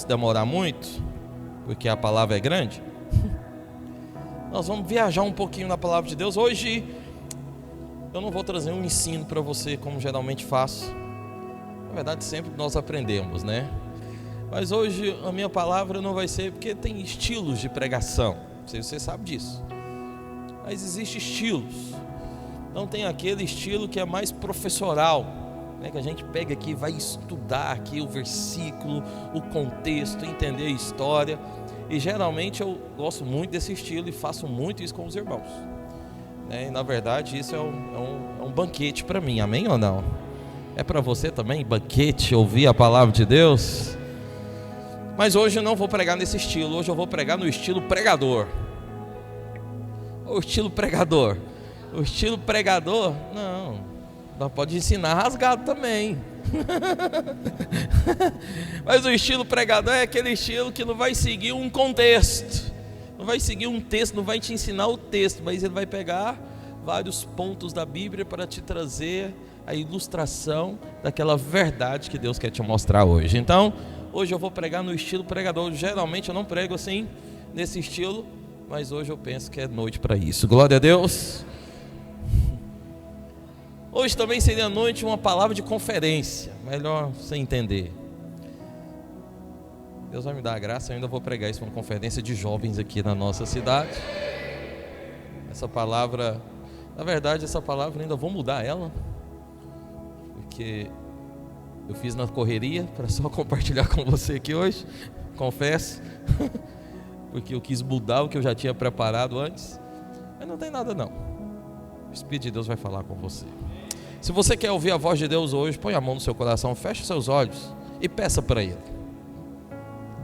demorar muito, porque a palavra é grande, nós vamos viajar um pouquinho na palavra de Deus. Hoje eu não vou trazer um ensino para você como geralmente faço. Na verdade sempre nós aprendemos, né? Mas hoje a minha palavra não vai ser, porque tem estilos de pregação, não sei se você sabe disso, mas existem estilos. Então tem aquele estilo que é mais professoral, né, que a gente pega aqui e vai estudar aqui o versículo, o contexto, entender a história. E geralmente eu gosto muito desse estilo e faço muito isso com os irmãos, né? E na verdade isso é um banquete para mim, amém ou não? É para você também, banquete, ouvir a palavra de Deus? Mas hoje eu não vou pregar nesse estilo, hoje eu vou pregar no estilo pregador. O estilo pregador. O estilo pregador, não, nós pode ensinar rasgado também. Mas o estilo pregador é aquele estilo que não vai seguir um contexto, não vai seguir um texto, não vai te ensinar o texto, mas ele vai pegar vários pontos da Bíblia para te trazer a ilustração daquela verdade que Deus quer te mostrar hoje. Então, hoje eu vou pregar no estilo pregador. Geralmente eu não prego assim, nesse estilo, mas hoje eu penso que é noite para isso. Glória a Deus. Hoje também seria a noite uma palavra de conferência, melhor você entender. Deus vai me dar a graça, eu ainda vou pregar isso numa conferência de jovens aqui na nossa cidade. Essa palavra, na verdade essa palavra ainda vou mudar ela, porque eu fiz na correria para só compartilhar com você aqui hoje, confesso, porque eu quis mudar o que eu já tinha preparado antes, mas não tem nada não. O Espírito de Deus vai falar com você. Se você quer ouvir a voz de Deus hoje, põe a mão no seu coração, feche seus olhos e peça para Ele.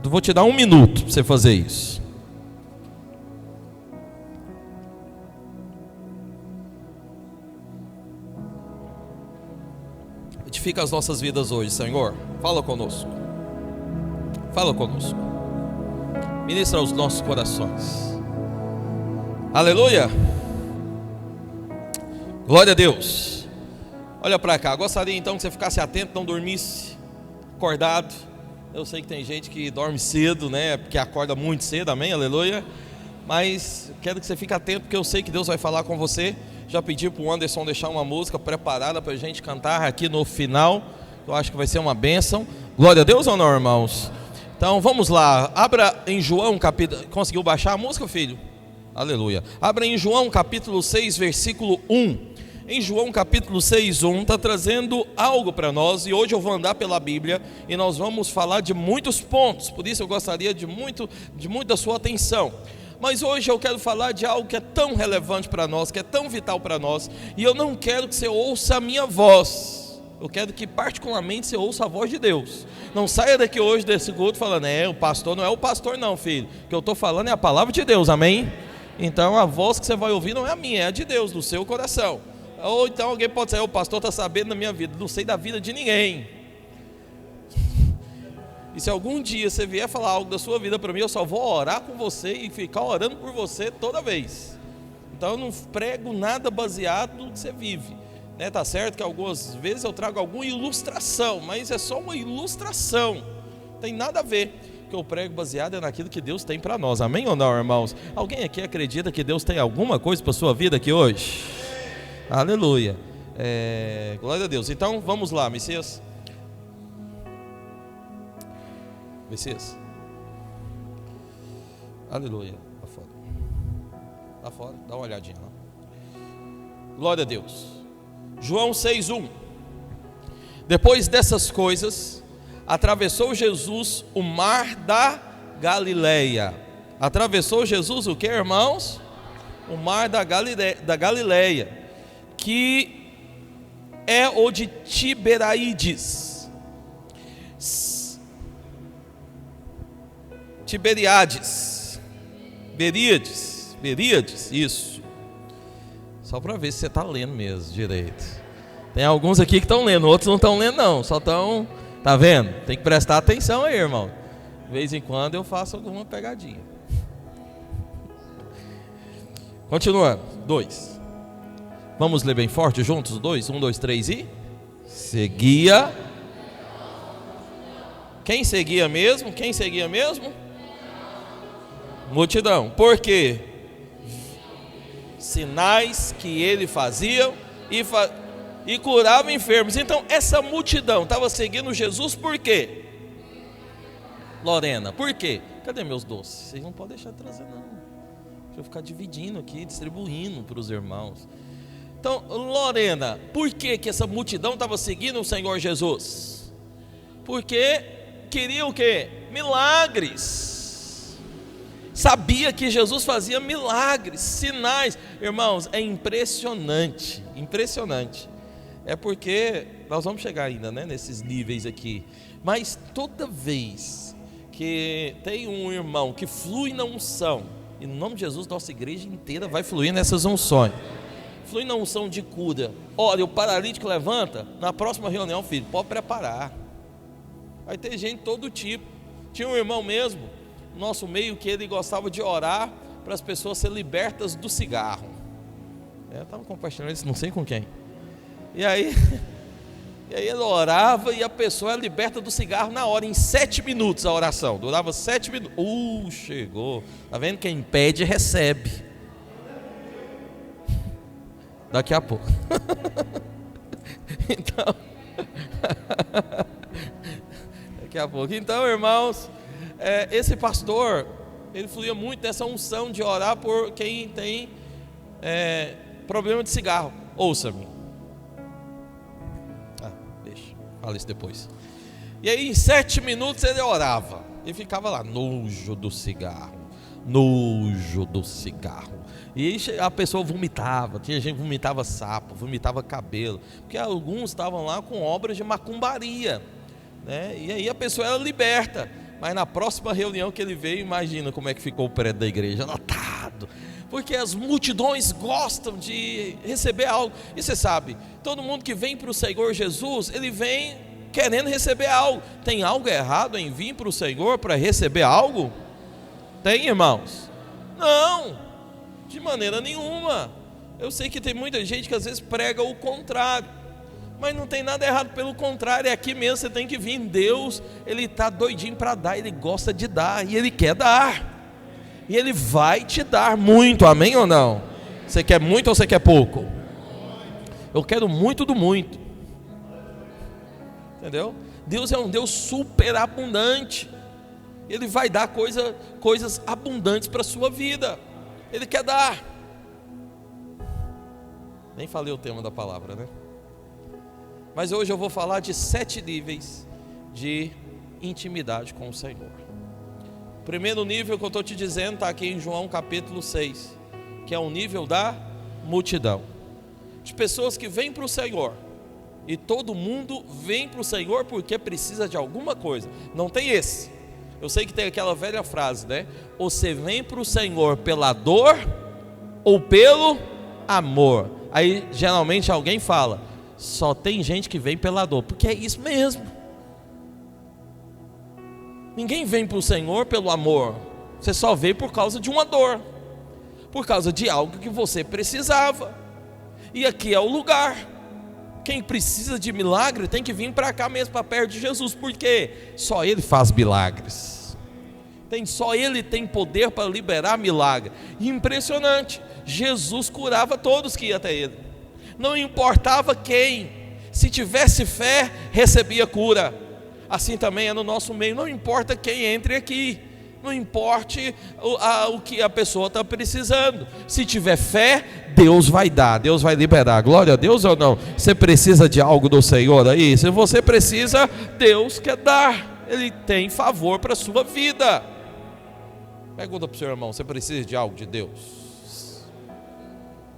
Eu vou te dar 1 minuto para você fazer isso. Edifica as nossas vidas hoje, Senhor. Fala conosco. Fala conosco. Ministra os nossos corações. Aleluia. Glória a Deus. Olha para cá, gostaria então que você ficasse atento, não dormisse acordado. Eu sei que tem gente que dorme cedo, né, porque acorda muito cedo, amém, aleluia. Mas quero que você fique atento, porque eu sei que Deus vai falar com você. Já pedi para o Anderson deixar uma música preparada para a gente cantar aqui no final. Eu acho que vai ser uma bênção. Glória a Deus ou não, irmãos? Então vamos lá, abra em João capítulo... Conseguiu baixar a música, filho? Aleluia. Abra em João capítulo 6, versículo 1. Em João capítulo 6, 1, está trazendo algo para nós. E hoje eu vou andar pela Bíblia e nós vamos falar de muitos pontos. Por isso eu gostaria de muito da sua atenção. Mas hoje eu quero falar de algo que é tão relevante para nós, que é tão vital para nós. E eu não quero que você ouça a minha voz. Eu quero que particularmente você ouça a voz de Deus. Não saia daqui hoje desse culto falando, o pastor não é o pastor não, filho. O que eu estou falando é a palavra de Deus, amém? Então a voz que você vai ouvir não é a minha, é a de Deus, do seu coração. Ou então alguém pode dizer, o pastor está sabendo da minha vida. Não sei da vida de ninguém. E se algum dia você vier falar algo da sua vida para mim, eu só vou orar com você e ficar orando por você toda vez. Então eu não prego nada baseado no que você vive, né? Tá certo que algumas vezes eu trago alguma ilustração, mas é só uma ilustração, não tem nada a ver. O que eu prego baseado é naquilo que Deus tem para nós, amém ou não, irmãos? Alguém aqui acredita que Deus tem alguma coisa para a sua vida aqui hoje? Aleluia. Glória a Deus. Então vamos lá, Messias. Messias. Aleluia. Lá fora. Lá fora, dá uma olhadinha lá. Glória a Deus. João 6:1. Depois dessas coisas, atravessou Jesus o mar da Galileia. Atravessou Jesus o que, irmãos? O mar da Galileia, que é o de Tiberíades. Beríades, isso. Só para ver se você está lendo mesmo direito. Tem alguns aqui que estão lendo, outros não estão lendo não, só estão, tá vendo? Tem que prestar atenção aí, irmão. De vez em quando eu faço alguma pegadinha. Continuando, 2. Vamos ler bem forte juntos, 2, 1, 2, 3 e... Seguia Quem seguia mesmo? Quem seguia mesmo? Multidão. Por quê? Sinais que ele fazia e curava enfermos. Então essa multidão estava seguindo Jesus por quê? Lorena, por quê? Cadê meus doces? Vocês não podem deixar de trazer não. Deixa eu ficar dividindo aqui, distribuindo para os irmãos. Então, Lorena, por que essa multidão estava seguindo o Senhor Jesus? Porque queria o quê? Milagres. Sabia que Jesus fazia milagres, sinais. Irmãos, é impressionante, impressionante. É porque nós vamos chegar ainda, né, nesses níveis aqui. Mas toda vez que tem um irmão que flui na unção, e no nome de Jesus nossa igreja inteira vai fluir nessas unções. Flui na unção de cura. Olha, o paralítico levanta, na próxima reunião, filho, pode preparar. Vai ter gente de todo tipo. Tinha um irmão mesmo, no nosso meio, que ele gostava de orar para as pessoas serem libertas do cigarro. Eu estava compartilhando isso, não sei com quem. E aí ele orava e a pessoa era liberta do cigarro na hora, em 7 minutos a oração. Durava 7 minutos. Chegou. Está vendo? Quem pede, recebe. Daqui a pouco. Então, daqui a pouco. Então, irmãos, esse pastor, ele fluía muito dessa unção de orar por quem tem problema de cigarro. Ouça-me. Deixa, fala isso depois. E aí, em 7 minutos ele orava e ficava lá, nojo do cigarro, nojo do cigarro. E aí a pessoa vomitava, tinha gente que vomitava sapo, vomitava cabelo, porque alguns estavam lá com obras de macumbaria, né? E aí a pessoa era liberta, mas na próxima reunião que ele veio, imagina como é que ficou o prédio da igreja, lotado, porque as multidões gostam de receber algo. E você sabe, todo mundo que vem para o Senhor Jesus, ele vem querendo receber algo. Tem algo errado em vir para o Senhor para receber algo? Tem, irmãos? Não, de maneira nenhuma. Eu sei que tem muita gente que às vezes prega o contrário, mas não tem nada errado, pelo contrário, é aqui mesmo você tem que vir. Deus, Ele está doidinho para dar, Ele gosta de dar, e Ele quer dar, e Ele vai te dar muito, amém ou não? Você quer muito ou você quer pouco? Eu quero muito do muito, entendeu? Deus é um Deus super abundante, Ele vai dar coisas abundantes para a sua vida, Ele quer dar. Nem falei o tema da palavra, né? Mas hoje eu vou falar de 7 níveis de intimidade com o Senhor. O primeiro nível que eu estou te dizendo está aqui em João capítulo 6, que é o nível da multidão, de pessoas que vêm para o Senhor. E todo mundo vem para o Senhor porque precisa de alguma coisa. Não tem esse. Eu sei que tem aquela velha frase, né? Você vem para o Senhor pela dor ou pelo amor? Aí geralmente alguém fala, só tem gente que vem pela dor, porque é isso mesmo. Ninguém vem para o Senhor pelo amor. Você só veio por causa de uma dor, por causa de algo que você precisava. E aqui é o lugar. Quem precisa de milagre tem que vir para cá mesmo, para perto de Jesus, porque só Ele faz milagres. Só Ele tem poder para liberar milagre. E impressionante, Jesus curava todos que iam até Ele. Não importava quem, se tivesse fé, recebia cura. Assim também é no nosso meio, não importa quem entre aqui, não importe o que a pessoa está precisando, se tiver fé, Deus vai dar, Deus vai liberar. Glória a Deus ou não? Você precisa de algo do Senhor aí? Se você precisa, Deus quer dar, Ele tem favor para a sua vida. Pergunta para o seu irmão, você precisa de algo de Deus?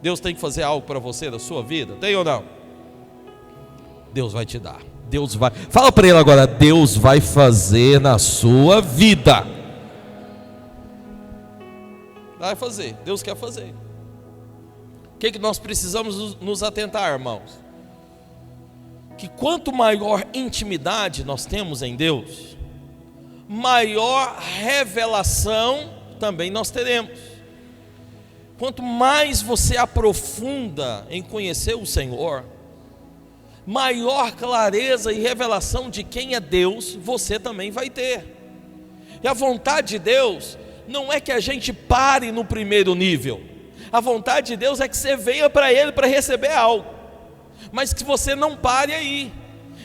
Deus tem que fazer algo para você da sua vida? Tem ou não? Deus vai te dar, Deus vai, fala para ele agora, Deus vai fazer na sua vida. Vai fazer, Deus quer fazer. O que nós precisamos nos atentar, irmãos? Que quanto maior intimidade nós temos em Deus, maior revelação também nós teremos. Quanto mais você aprofunda em conhecer o Senhor, maior clareza e revelação de quem é Deus você também vai ter. E a vontade de Deus não é que a gente pare no primeiro nível. A vontade de Deus é que você venha para Ele para receber algo, mas que você não pare aí,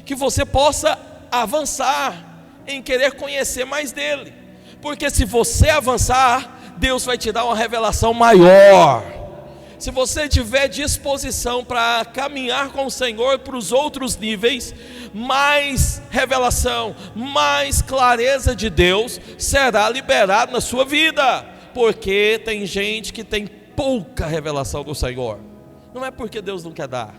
que você possa avançar em querer conhecer mais dEle, porque se você avançar, Deus vai te dar uma revelação maior. Se você tiver disposição para caminhar com o Senhor para os outros níveis, mais revelação, mais clareza de Deus será liberado na sua vida, porque tem gente que tem pouca revelação do Senhor. Não é porque Deus não quer dar,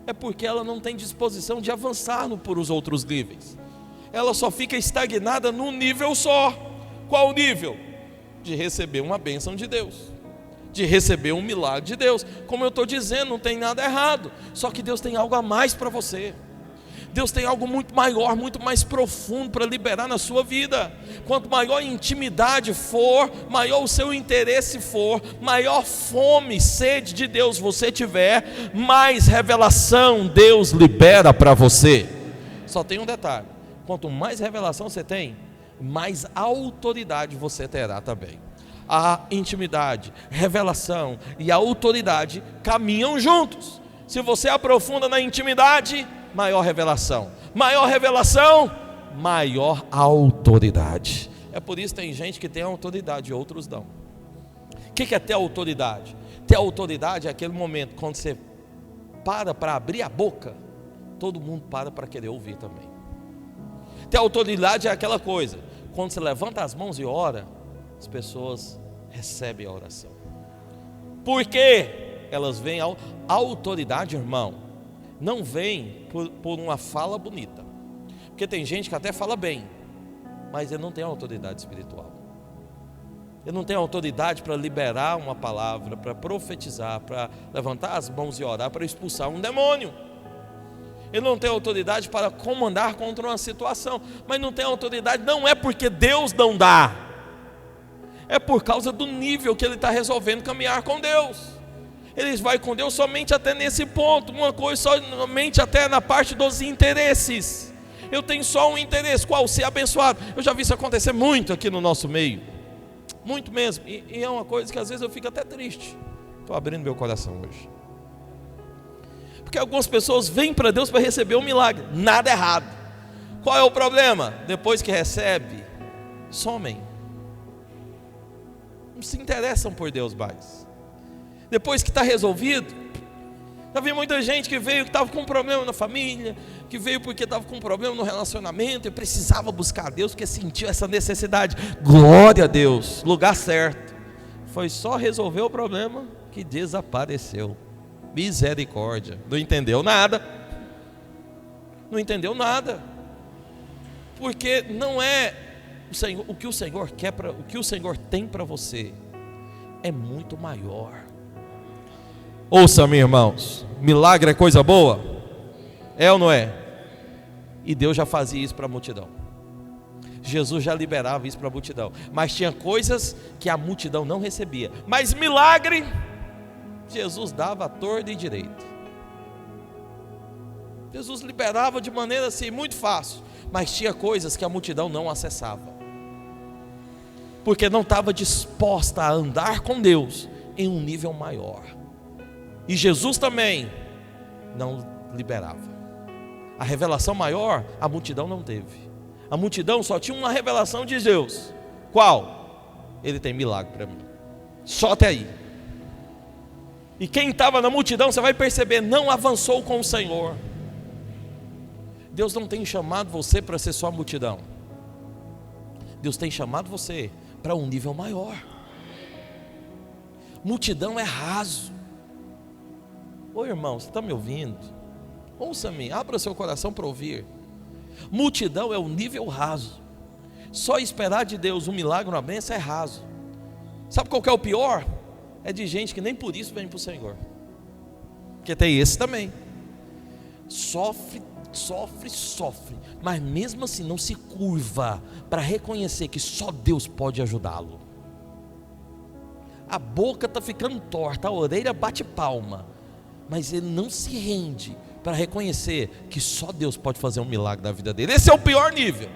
é porque ela não tem disposição de avançar por os outros níveis. Ela só fica estagnada num nível só. Qual nível? De receber uma bênção de Deus, de receber um milagre de Deus. Como eu estou dizendo, não tem nada errado, só que Deus tem algo a mais para você. Deus tem algo muito maior, muito mais profundo para liberar na sua vida. Quanto maior a intimidade for, maior o seu interesse for, maior fome, sede de Deus você tiver, mais revelação Deus libera para você. Só tem um detalhe: quanto mais revelação você tem, mais autoridade você terá também. A intimidade, revelação e a autoridade caminham juntos. Se você aprofunda na intimidade, maior revelação, maior autoridade. É por isso que tem gente que tem autoridade e outros não. O que é ter autoridade? Ter autoridade é aquele momento quando você para abrir a boca, todo mundo para querer ouvir também. Ter autoridade é aquela coisa, quando você levanta as mãos e ora, as pessoas recebem a oração. Por quê? Elas veem a autoridade, irmão, não vem por uma fala bonita. Porque tem gente que até fala bem, mas ele não tem autoridade espiritual. Ele não tem autoridade para liberar uma palavra, para profetizar, para levantar as mãos e orar, para expulsar um demônio. Ele não tem autoridade para comandar contra uma situação. Mas não tem autoridade, não é porque Deus não dá, é por causa do nível que ele está resolvendo caminhar com Deus. Ele vai com Deus somente até nesse ponto, uma coisa somente até na parte dos interesses. Eu tenho só um interesse, qual? Ser abençoado. Eu já vi isso acontecer muito aqui no nosso meio, muito mesmo, e é uma coisa que às vezes eu fico até triste. Estou abrindo meu coração hoje, porque algumas pessoas vêm para Deus para receber um milagre, nada errado. Qual é o problema? Depois que recebe, somem, não se interessam por Deus mais. Depois que está resolvido, já vi muita gente que veio que estava com um problema na família, que veio porque estava com um problema no relacionamento e precisava buscar a Deus, porque sentiu essa necessidade. Glória a Deus, lugar certo. Foi só resolver o problema que desapareceu. Misericórdia. Não entendeu nada. Não entendeu nada. Porque não é o Senhor, o que o Senhor quer, o que o Senhor tem para você é muito maior. Ouça-me, irmãos, milagre é coisa boa? É ou não é? E Deus já fazia isso para a multidão. Jesus já liberava isso para a multidão. Mas tinha coisas que a multidão não recebia. Mas milagre, Jesus dava à torta e direita. Jesus liberava de maneira assim, muito fácil. Mas tinha coisas que a multidão não acessava, porque não estava disposta a andar com Deus em um nível maior. E Jesus também não liberava. A revelação maior, a multidão não teve. A multidão só tinha uma revelação de Deus. Qual? Ele tem milagre para mim. Só até aí. E quem estava na multidão, você vai perceber, não avançou com o Senhor. Deus não tem chamado você para ser só multidão. Deus tem chamado você para um nível maior. Multidão é raso. Ô irmão, você está me ouvindo? Ouça-me, abra seu coração para ouvir. Multidão é o nível raso. Só esperar de Deus um milagre, uma bênção é raso. Sabe qual que é o pior? É de gente que nem por isso vem para o Senhor. Porque tem esse também. Sofre, mas mesmo assim não se curva para reconhecer que só Deus pode ajudá-lo. A boca está ficando torta, a orelha bate palma, mas ele não se rende, para reconhecer que só Deus pode fazer um milagre na vida dele. Esse é o pior nível.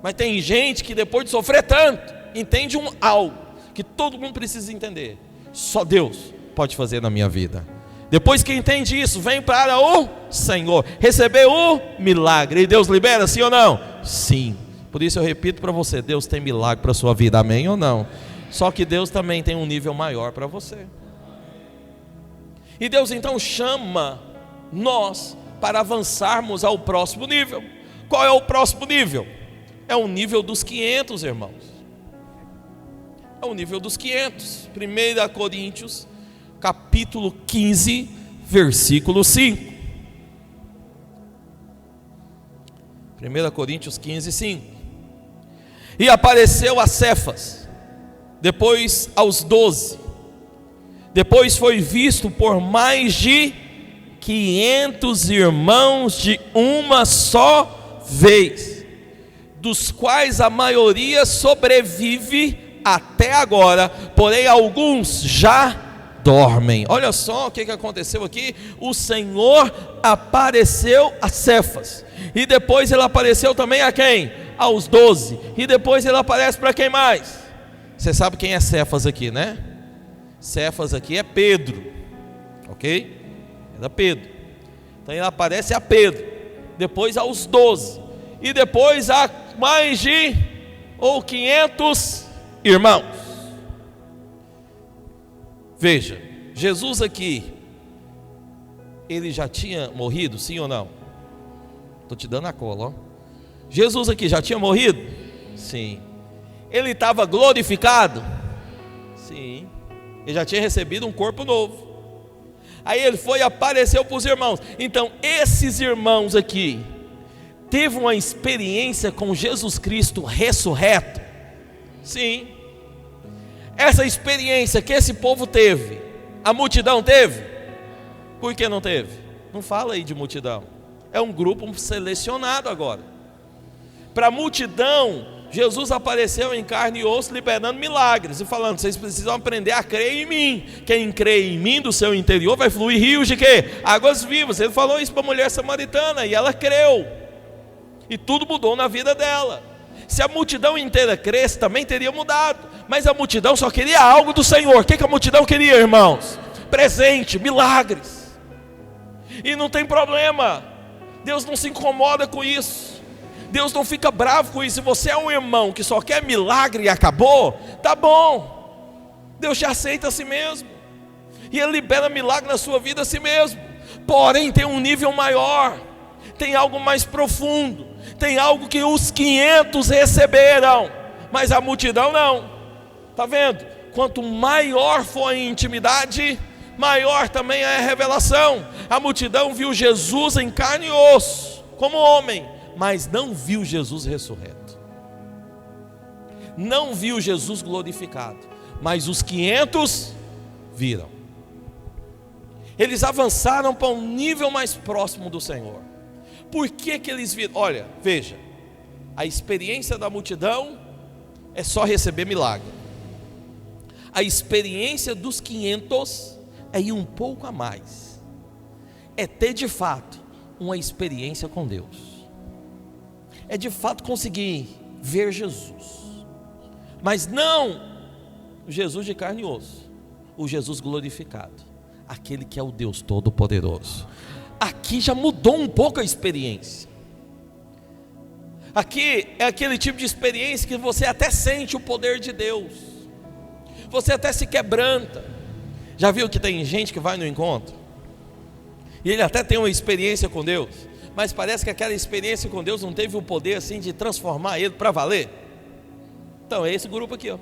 Mas tem gente que depois de sofrer tanto, entende algo que todo mundo precisa entender: só Deus pode fazer na minha vida. Depois que entende isso, vem para o Senhor receber o milagre. E Deus libera, sim ou não? Sim. Por isso eu repito para você: Deus tem milagre para a sua vida, amém ou não? Só que Deus também tem um nível maior para você. E Deus então chama nós para avançarmos ao próximo nível. Qual é o próximo nível? É o nível dos 500, irmãos. É o nível dos 500. 1 Coríntios, capítulo 15, versículo 5. 1 Coríntios 15, 5. E apareceu a Cefas, depois aos 12. Depois foi visto por mais de 500 irmãos de uma só vez, dos quais a maioria sobrevive até agora, porém alguns já dormem. Olha só o que aconteceu aqui. O Senhor apareceu a Cefas, e depois ele apareceu também a quem? Aos 12, e depois ele aparece para quem mais? Você sabe quem é Cefas aqui, né? Cefas aqui é Pedro, ok? Era Pedro. Então ele aparece a Pedro, depois aos 12, e depois a mais de 500 irmãos. Veja, Jesus aqui, ele já tinha morrido, sim ou não? Estou te dando a cola, ó. Jesus aqui já tinha morrido? Sim. Ele estava glorificado? Sim. Ele já tinha recebido um corpo novo. Aí ele foi e apareceu para os irmãos. Então esses irmãos aqui teve uma experiência com Jesus Cristo ressurreto? Sim. Essa experiência que esse povo teve, a multidão teve? Por que não teve? Não fala aí de multidão. É um grupo selecionado agora. Para a multidão, Jesus apareceu em carne e osso, liberando milagres e falando: vocês precisam aprender a crer em mim. Quem crê em mim, do seu interior vai fluir rios de quê? Águas vivas. Ele falou isso para a mulher samaritana e ela creu, e tudo mudou na vida dela. Se a multidão inteira cresce, também teria mudado. Mas a multidão só queria algo do Senhor. O que a multidão queria, irmãos? Presente, milagres. E não tem problema, Deus não se incomoda com isso. Deus não fica bravo com isso. Se você é um irmão que só quer milagre e acabou, tá bom, Deus te aceita a si mesmo, e Ele libera milagre na sua vida a si mesmo. Porém tem um nível maior, tem algo mais profundo, tem algo que os 500 receberam, mas a multidão não. Está vendo? Quanto maior for a intimidade, maior também é a revelação. A multidão viu Jesus em carne e osso, como homem, mas não viu Jesus ressurreto, não viu Jesus glorificado. Mas os 500 viram. Eles avançaram para um nível mais próximo do Senhor. Por que eles viram? Olha, veja, a experiência da multidão é só receber milagre. A experiência dos 500 é ir um pouco a mais, é ter de fato uma experiência com Deus, é de fato conseguir ver Jesus, mas não o Jesus de carne e osso, o Jesus glorificado, aquele que é o Deus Todo-Poderoso. Aqui já mudou um pouco a experiência. Aqui é aquele tipo de experiência que você até sente o poder de Deus, você até se quebranta. Já viu que tem gente que vai no encontro e ele até tem uma experiência com Deus, mas parece que aquela experiência com Deus não teve o poder assim de transformar ele para valer? Então é esse grupo aqui, ó.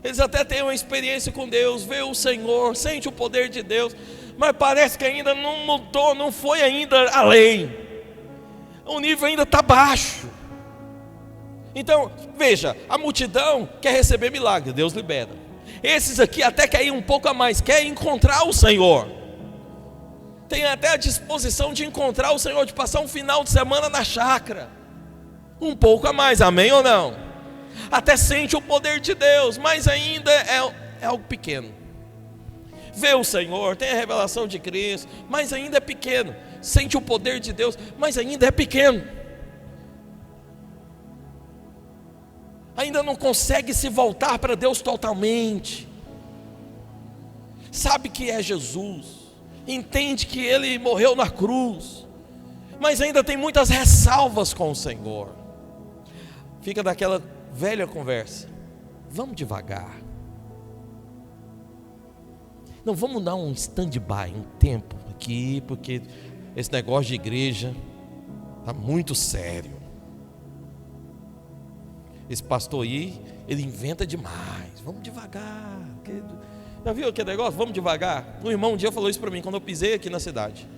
Eles até têm uma experiência com Deus, vê o Senhor, sente o poder de Deus, mas parece que ainda não mudou, não foi ainda além, o nível ainda está baixo. Então veja, a multidão quer receber milagre, Deus libera. Esses aqui até querem ir um pouco a mais, quer encontrar o Senhor, tem até a disposição de encontrar o Senhor, de passar um final de semana na chácara, um pouco a mais, amém ou não? Até sente o poder de Deus, mas ainda é algo pequeno. vê o Senhor, tem a revelação de Cristo, mas ainda é pequeno, sente o poder de Deus, mas ainda é pequeno, ainda não consegue se voltar para Deus totalmente, sabe que é Jesus, entende que Ele morreu na cruz, mas ainda tem muitas ressalvas com o Senhor. Fica daquela velha conversa: vamos devagar, não vamos dar um stand-by, um tempo aqui, porque esse negócio de igreja está muito sério. Esse pastor aí, ele inventa demais, vamos devagar. Já viu aquele negócio? Vamos devagar. Um irmão um dia falou isso para mim, quando eu pisei aqui na cidade.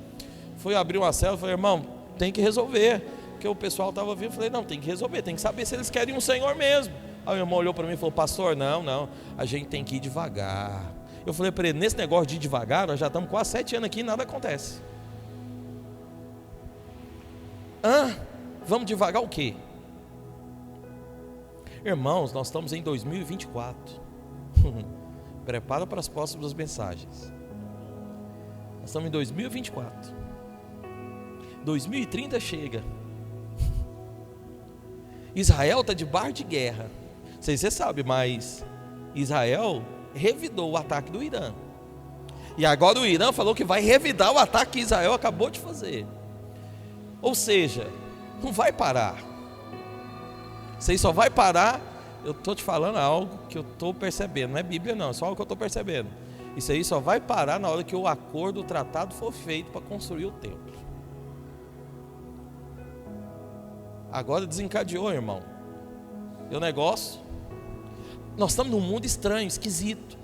Fui abrir uma célula, falei: irmão, tem que resolver, porque o pessoal estava vindo. Eu falei: não, tem que resolver, tem que saber se eles querem um Senhor mesmo. Aí o irmão olhou para mim e falou: pastor, não, a gente tem que ir devagar. Eu falei para ele: nesse negócio de ir devagar, nós já estamos quase 7 anos aqui e nada acontece. Vamos devagar o quê? Irmãos, nós estamos em 2024. Prepara para as próximas mensagens. Nós estamos em 2024. 2030 chega. Israel está debaixo de guerra. Não sei se você sabe, mas Israel revidou o ataque do Irã. E agora o Irã falou que vai revidar o ataque que Israel acabou de fazer. Ou seja, não vai parar. Você só vai parar. Eu estou te falando algo que eu estou percebendo. Não é Bíblia não, é só algo que eu estou percebendo. Isso aí só vai parar na hora que o acordo, o tratado for feito para construir o templo. Agora desencadeou, irmão. E o negócio, nós estamos num mundo estranho, esquisito.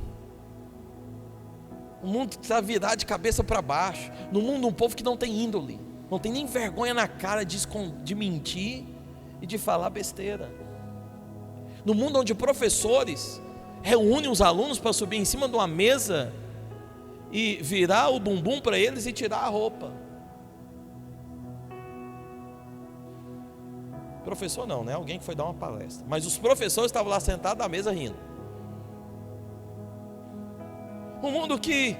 Um mundo que está virado de cabeça para baixo. Num mundo, um povo que não tem índole, não tem nem vergonha na cara de mentir e de falar besteira. No mundo onde professores reúnem os alunos para subir em cima de uma mesa e virar o bumbum para eles e tirar a roupa. Professor não, né? Alguém que foi dar uma palestra. Mas os professores estavam lá sentados à mesa rindo. Um mundo que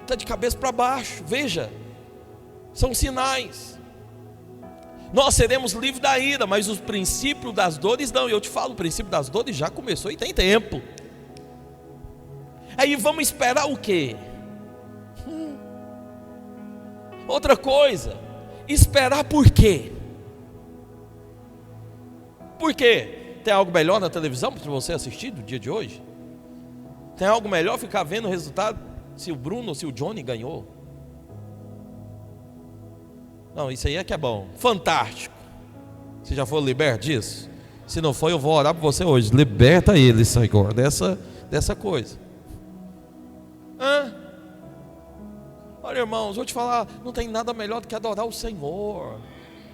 está de cabeça para baixo. Veja, são sinais. Nós seremos livres da ira, mas os princípios das dores não. E eu te falo, o princípio das dores já começou e tem tempo. Aí vamos esperar o quê? Outra coisa, esperar por quê? Por quê? Tem algo melhor na televisão para você assistir do dia de hoje? Tem algo melhor ficar vendo o resultado se o Bruno ou se o Johnny ganhou? Não, isso aí é que é bom. Fantástico. Você já foi liberto disso? Se não foi, eu vou orar por você hoje. Liberta ele, Senhor, dessa coisa. Olha, irmãos, vou te falar, não tem nada melhor do que adorar o Senhor,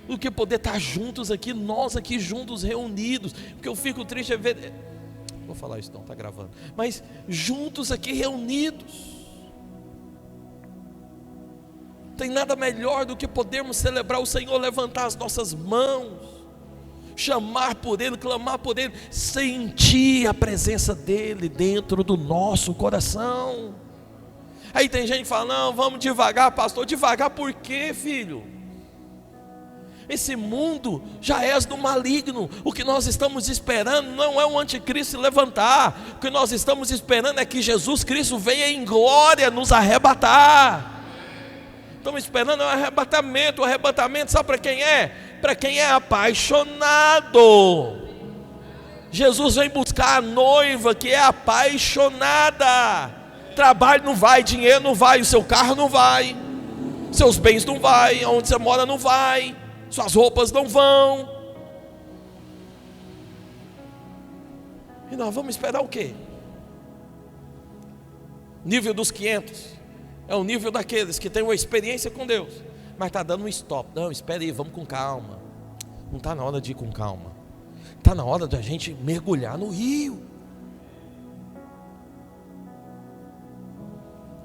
do que poder estar juntos aqui, nós aqui juntos, reunidos. Porque eu fico triste é ver... Vou falar isso não, está gravando. Mas juntos aqui, reunidos. Tem nada melhor do que podermos celebrar o Senhor, levantar as nossas mãos, chamar por Ele, clamar por Ele, sentir a presença dEle dentro do nosso coração. Aí tem gente que fala: não, vamos devagar, pastor. Devagar por quê, filho? Esse mundo já é do maligno. O que nós estamos esperando não é o anticristo se levantar. O que nós estamos esperando é que Jesus Cristo venha em glória nos arrebatar. Estamos esperando o arrebatamento. O arrebatamento sabe para quem é? Para quem é apaixonado. Jesus vem buscar a noiva que é apaixonada. Trabalho não vai, dinheiro não vai, o seu carro não vai, seus bens não vai, onde você mora não vai, suas roupas não vão. E nós vamos esperar o quê? Nível dos 500 é o nível daqueles que têm uma experiência com Deus, mas está dando um stop. Não, espera aí, vamos com calma. Não está na hora de ir com calma. Está na hora de a gente mergulhar no rio.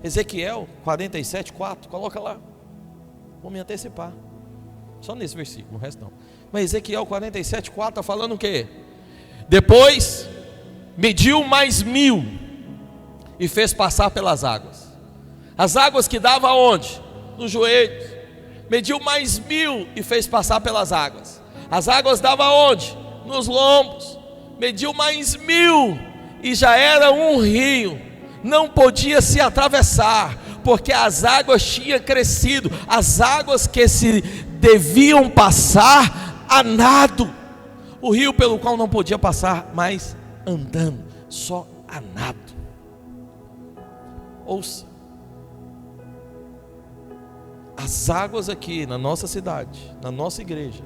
Ezequiel 47:4, coloca lá. Vou me antecipar. Só nesse versículo, no resto não. Mas Ezequiel 47:4 está falando o quê? Depois mediu mais 1000 e fez passar pelas águas. As águas que davam aonde? Nos joelhos. Mediu mais 1000 e fez passar pelas águas. As águas davam aonde? Nos lombos. Mediu mais 1000 e já era um rio. Não podia se atravessar, porque as águas tinham crescido. As águas que se deviam passar a nado. O rio pelo qual não podia passar mais andando, só a nado. Ouça, as águas aqui na nossa cidade, na nossa igreja,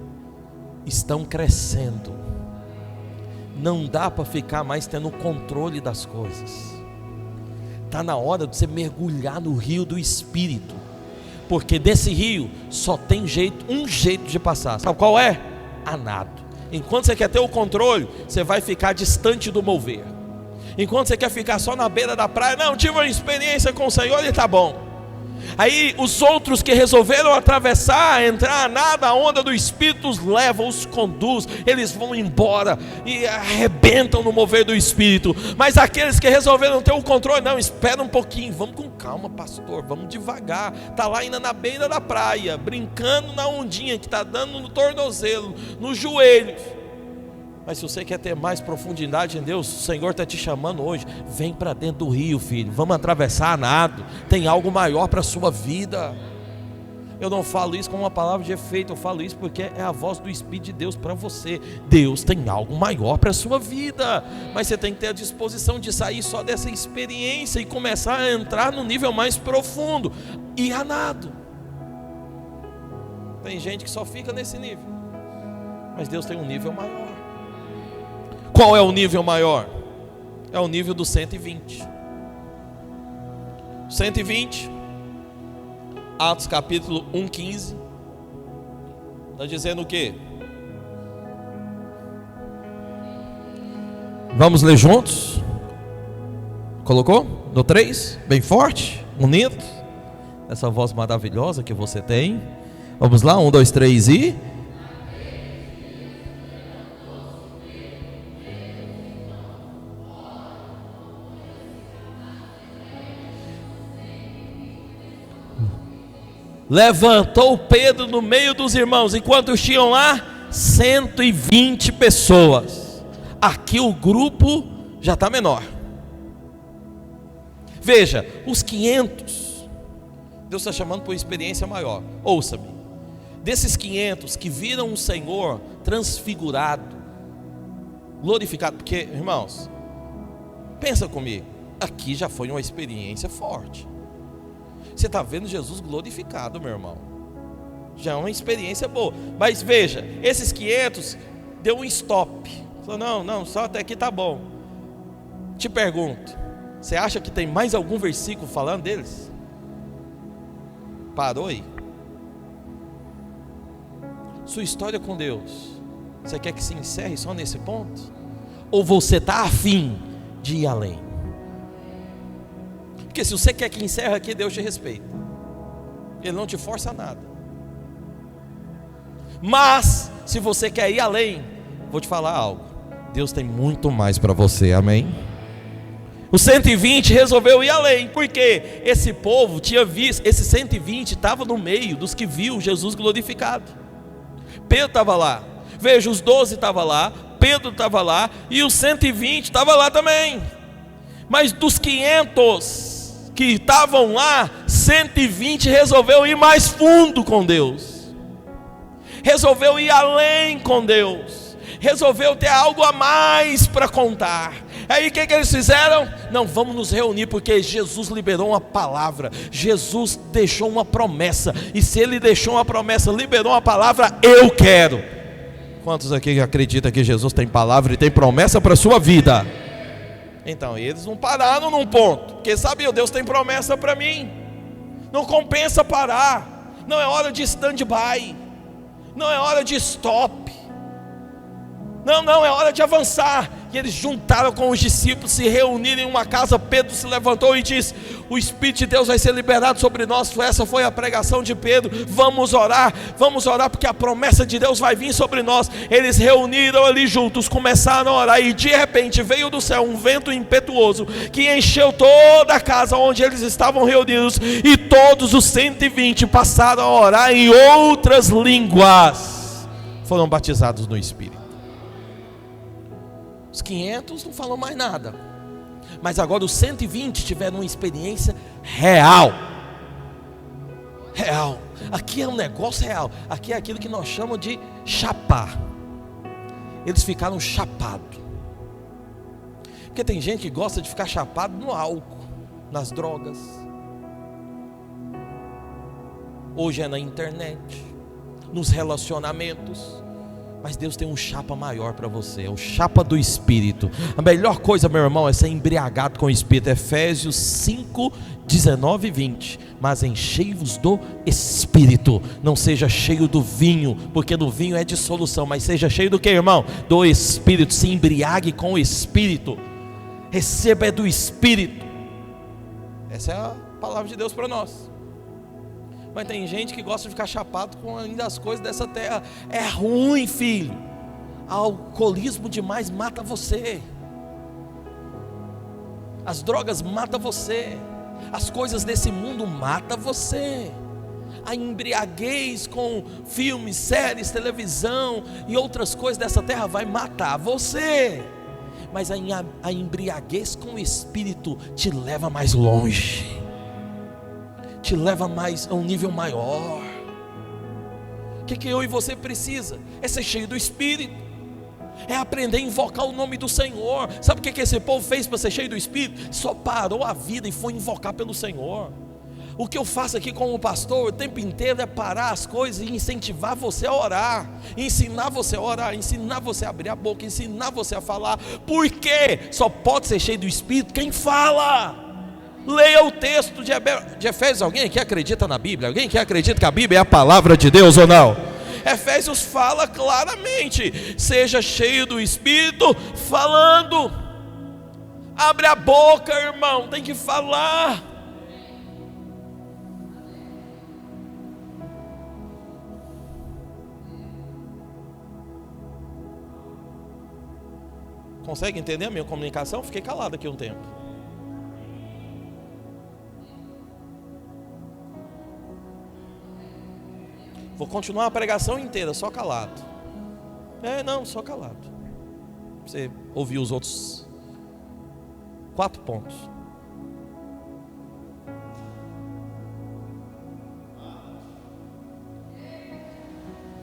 estão crescendo. Não dá para ficar mais tendo controle das coisas. Está na hora de você mergulhar no rio do Espírito, porque desse rio só tem um jeito de passar. Sabe qual é? A nado. Enquanto você quer ter o controle, você vai ficar distante do mover. Enquanto você quer ficar só na beira da praia, não, tive uma experiência com o Senhor e está bom. Aí os outros que resolveram atravessar, entrar a nada, a onda do Espírito os leva, os conduz, eles vão embora e arrebentam no mover do Espírito. Mas aqueles que resolveram ter o controle, não, espera um pouquinho, vamos com calma, pastor, vamos devagar. Está lá ainda na beira da praia, brincando na ondinha que está dando no tornozelo, nos joelhos. Mas se você quer ter mais profundidade em Deus, o Senhor está te chamando hoje. Vem para dentro do rio, filho. Vamos atravessar a nado. Tem algo maior para a sua vida. Eu não falo isso com uma palavra de efeito. Eu falo isso porque é a voz do Espírito de Deus para você. Deus tem algo maior para a sua vida. Mas você tem que ter a disposição de sair só dessa experiência e começar a entrar no nível mais profundo. E a nado. Tem gente que só fica nesse nível. Mas Deus tem um nível maior. Qual é o nível maior? É o nível do 120. 120, Atos capítulo 1:15. Está dizendo o quê? Vamos ler juntos? Colocou? No 3? Bem forte, unido. Essa voz maravilhosa que você tem. Vamos lá, 1, 2, 3 e... Levantou Pedro no meio dos irmãos, enquanto tinham lá 120 pessoas. Aqui o grupo já está menor. Veja, os 500, Deus está chamando por experiência maior. Ouça-me, desses 500 que viram o Senhor transfigurado, glorificado, porque, irmãos, pensa comigo, aqui já foi uma experiência forte. Você está vendo Jesus glorificado, meu irmão. Já é uma experiência boa. Mas veja, esses 500 deu um stop. Falou, não, só até aqui tá bom. Te pergunto, você acha que tem mais algum versículo falando deles? Parou aí. Sua história com Deus, você quer que se encerre só nesse ponto? Ou você está afim de ir além? Porque se você quer que encerre aqui, Deus te respeita. Ele não te força a nada. Mas, se você quer ir além, vou te falar algo. Deus tem muito mais para você, amém? O 120 resolveu ir além. Porque esse povo tinha visto, esse 120 estava no meio dos que viu Jesus glorificado. Pedro estava lá. Veja, os 12 estavam lá, Pedro estava lá, e os 120 estavam lá também. Mas dos 500 que estavam lá, 120 resolveu ir mais fundo com Deus, resolveu ir além com Deus, resolveu ter algo a mais para contar. Aí o que eles fizeram? Não, vamos nos reunir, porque Jesus liberou uma palavra, Jesus deixou uma promessa, e se Ele deixou uma promessa, liberou uma palavra, eu quero. Quantos aqui acreditam que Jesus tem palavra e tem promessa para a sua vida? Então eles não pararam num ponto, porque sabiam, Deus tem promessa para mim, não compensa parar, não é hora de stand-by, não é hora de stop, não, é hora de avançar. E eles juntaram com os discípulos, se reuniram em uma casa. Pedro se levantou e disse: o Espírito de Deus vai ser liberado sobre nós. Essa foi a pregação de Pedro. Vamos orar, porque a promessa de Deus vai vir sobre nós. Eles reuniram ali juntos, começaram a orar, e de repente veio do céu um vento impetuoso, que encheu toda a casa onde eles estavam reunidos, e todos os 120 passaram a orar em outras línguas, foram batizados no Espírito. Os 500 não falam mais nada, mas agora os 120 tiveram uma experiência real. Aqui é um negócio real. Aqui é aquilo que nós chamamos de chapar. Eles ficaram chapados. Porque tem gente que gosta de ficar chapado no álcool, nas drogas. Hoje é na internet, nos relacionamentos. Mas Deus tem um chapa maior para você, é o chapa do Espírito. A melhor coisa, meu irmão, é ser embriagado com o Espírito. Efésios 5, 19 e 20. Mas enchei-vos do Espírito, não seja cheio do vinho, porque do vinho é dissolução, mas seja cheio do que, irmão? Do Espírito. Se embriague com o Espírito, receba do Espírito. Essa é a palavra de Deus para nós. Mas tem gente que gosta de ficar chapado com ainda as coisas dessa terra. É ruim, filho. Alcoolismo demais mata você. As drogas matam você. As coisas desse mundo matam você. A embriaguez com filmes, séries, televisão e outras coisas dessa terra vai matar você. Mas a embriaguez com o Espírito te leva mais longe, te leva mais a um nível maior. O que eu e você precisa? É ser cheio do Espírito, é aprender a invocar o nome do Senhor. Sabe o que esse povo fez para ser cheio do Espírito? Só parou a vida e foi invocar pelo Senhor. O que eu faço aqui como pastor o tempo inteiro é parar as coisas e incentivar você a orar, ensinar você a orar, ensinar você a abrir a boca, ensinar você a falar. Por quê? Só pode ser cheio do Espírito quem fala. Leia o texto de Efésios. Alguém aqui acredita na Bíblia? Alguém aqui acredita que a Bíblia é a palavra de Deus ou não? Efésios fala claramente: seja cheio do Espírito, falando. Abre a boca, irmão, tem que falar. Consegue entender a minha comunicação? Fiquei calado aqui um tempo. Vou continuar a pregação inteira, só calado. Só calado. Você ouviu os outros 4 pontos.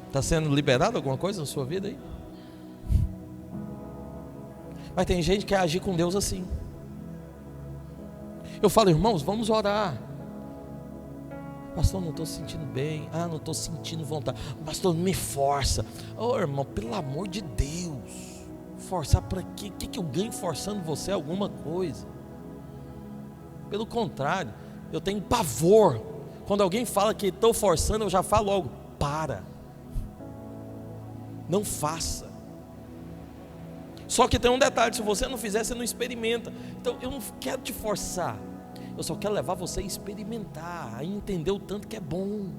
Está sendo liberado alguma coisa na sua vida aí? Mas tem gente que quer agir com Deus assim. Eu falo: irmãos, vamos orar. Pastor, não estou sentindo bem. Não estou sentindo vontade. Pastor, me força. Irmão, pelo amor de Deus, forçar para quê? O que eu ganho forçando você a alguma coisa? Pelo contrário, eu tenho pavor. Quando alguém fala que estou forçando, eu já falo logo: para. Não faça. Só que tem um detalhe: se você não fizer, você não experimenta. Então eu não quero te forçar, eu só quero levar você a experimentar, a entender o tanto que é bom.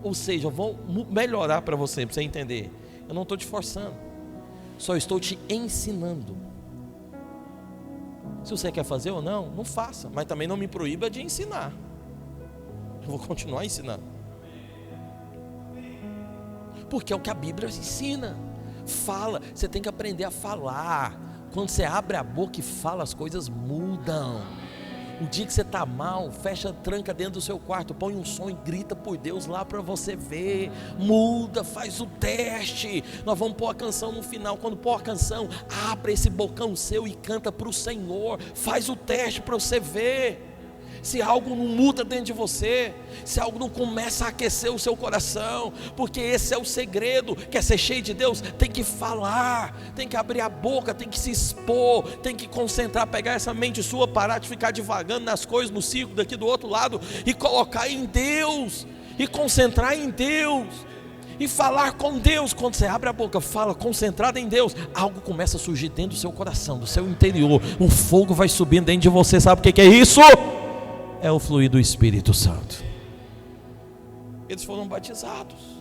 Ou seja, eu vou melhorar para você entender. Eu não estou te forçando, só estou te ensinando. Se você quer fazer ou não, não faça, mas também não me proíba de ensinar. Eu vou continuar ensinando, porque é o que a Bíblia ensina. Fala, você tem que aprender a falar. Quando você abre a boca e fala, as coisas mudam. O dia que você está mal, fecha, tranca dentro do seu quarto, põe um som e grita por Deus lá para você ver. Muda, faz o teste. Nós vamos pôr a canção no final. Quando pôr a canção, abre esse bocão seu e canta para o Senhor. Faz o teste para você ver se algo não muda dentro de você, se algo não começa a aquecer o seu coração. Porque esse é o segredo. Quer ser cheio de Deus? Tem que falar, tem que abrir a boca, tem que se expor, tem que concentrar, pegar essa mente sua, parar de ficar divagando nas coisas, no círculo daqui do outro lado, e colocar em Deus, e concentrar em Deus. E falar com Deus, quando você abre a boca, fala concentrado em Deus, algo começa a surgir dentro do seu coração, do seu interior. Um fogo vai subindo dentro de você. Sabe o que é isso? É o fluir do Espírito Santo. Eles foram batizados.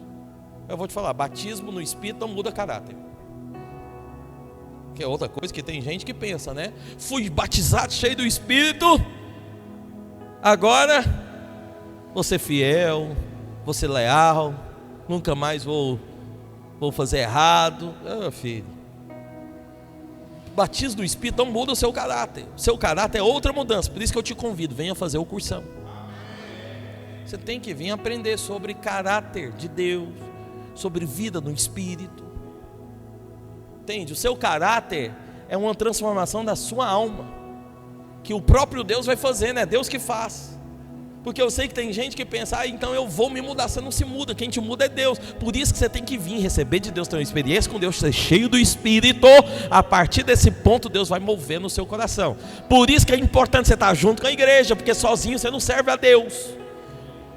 Eu vou te falar, batismo no Espírito não muda caráter. Que é outra coisa que tem gente que pensa, né? Fui batizado cheio do Espírito, agora vou ser fiel, vou ser leal, nunca mais vou fazer errado. Filho, batismo do Espírito não muda o seu caráter. O seu caráter é outra mudança. Por isso que eu te convido, venha fazer o cursão. Você tem que vir aprender sobre caráter de Deus, sobre vida no Espírito. Entende? O seu caráter é uma transformação da sua alma, que o próprio Deus vai fazer, né? Deus que faz. Porque eu sei que tem gente que pensa, então eu vou me mudar. Você não se muda, quem te muda é Deus. Por isso que você tem que vir receber de Deus, ter uma experiência com Deus, ser cheio do Espírito. A partir desse ponto Deus vai mover no seu coração. Por isso que é importante você estar junto com a igreja, porque sozinho você não serve a Deus.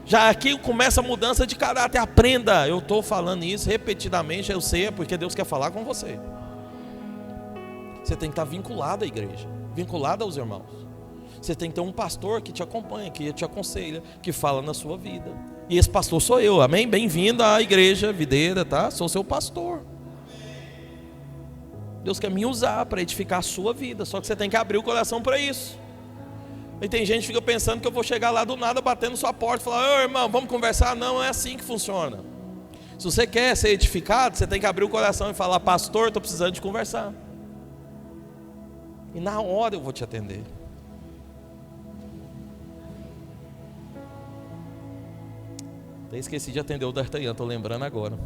Já aqui começa a mudança de caráter. Aprenda, eu estou falando isso repetidamente, eu sei, é porque Deus quer falar com você. Você tem que estar vinculado à igreja, vinculado aos irmãos. Você tem que ter um pastor que te acompanha, que te aconselha, que fala na sua vida. E esse pastor sou eu, amém? Bem-vindo à igreja videira, tá? Sou seu pastor. Deus quer me usar para edificar a sua vida, só que você tem que abrir o coração para isso. E tem gente que fica pensando que eu vou chegar lá do nada, batendo sua porta e falar, ô irmão, vamos conversar? Não é assim que funciona. Se você quer ser edificado, você tem que abrir o coração e falar, pastor, estou precisando de conversar. E na hora eu vou te atender. Até esqueci de atender o D'Artagnan, estou lembrando agora.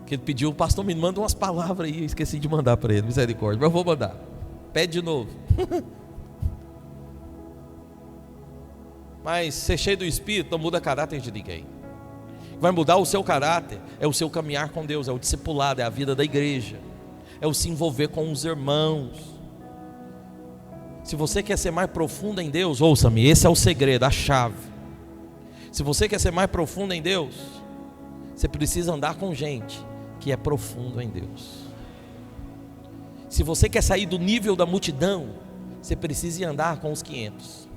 Que ele pediu, pastor, me manda umas palavras aí, esqueci de mandar para ele, misericórdia, mas eu vou mandar. Pede de novo. Mas ser cheio do Espírito não muda caráter de ninguém. Vai mudar o seu caráter, é o seu caminhar com Deus, é o discipulado, é a vida da igreja, é o se envolver com os irmãos. Se você quer ser mais profundo em Deus, ouça-me, esse é o segredo, a chave. Se você quer ser mais profundo em Deus, você precisa andar com gente que é profundo em Deus. Se você quer sair do nível da multidão, você precisa andar com os 500.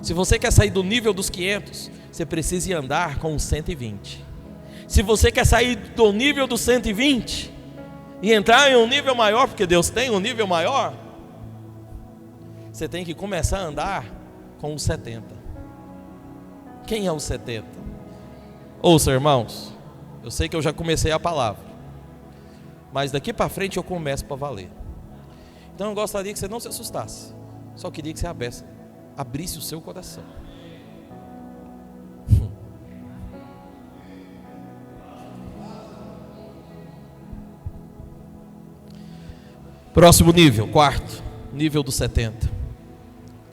Se você quer sair do nível dos 500, você precisa andar com os 120. Se você quer sair do nível dos 120 e entrar em um nível maior, porque Deus tem um nível maior, você tem que começar a andar com os 70. Quem é os 70? Ouça, irmãos, eu sei que eu já comecei a palavra, mas daqui para frente eu começo para valer. Então eu gostaria que você não se assustasse, só queria que você abrisse o seu coração. Próximo nível, quarto nível dos 70.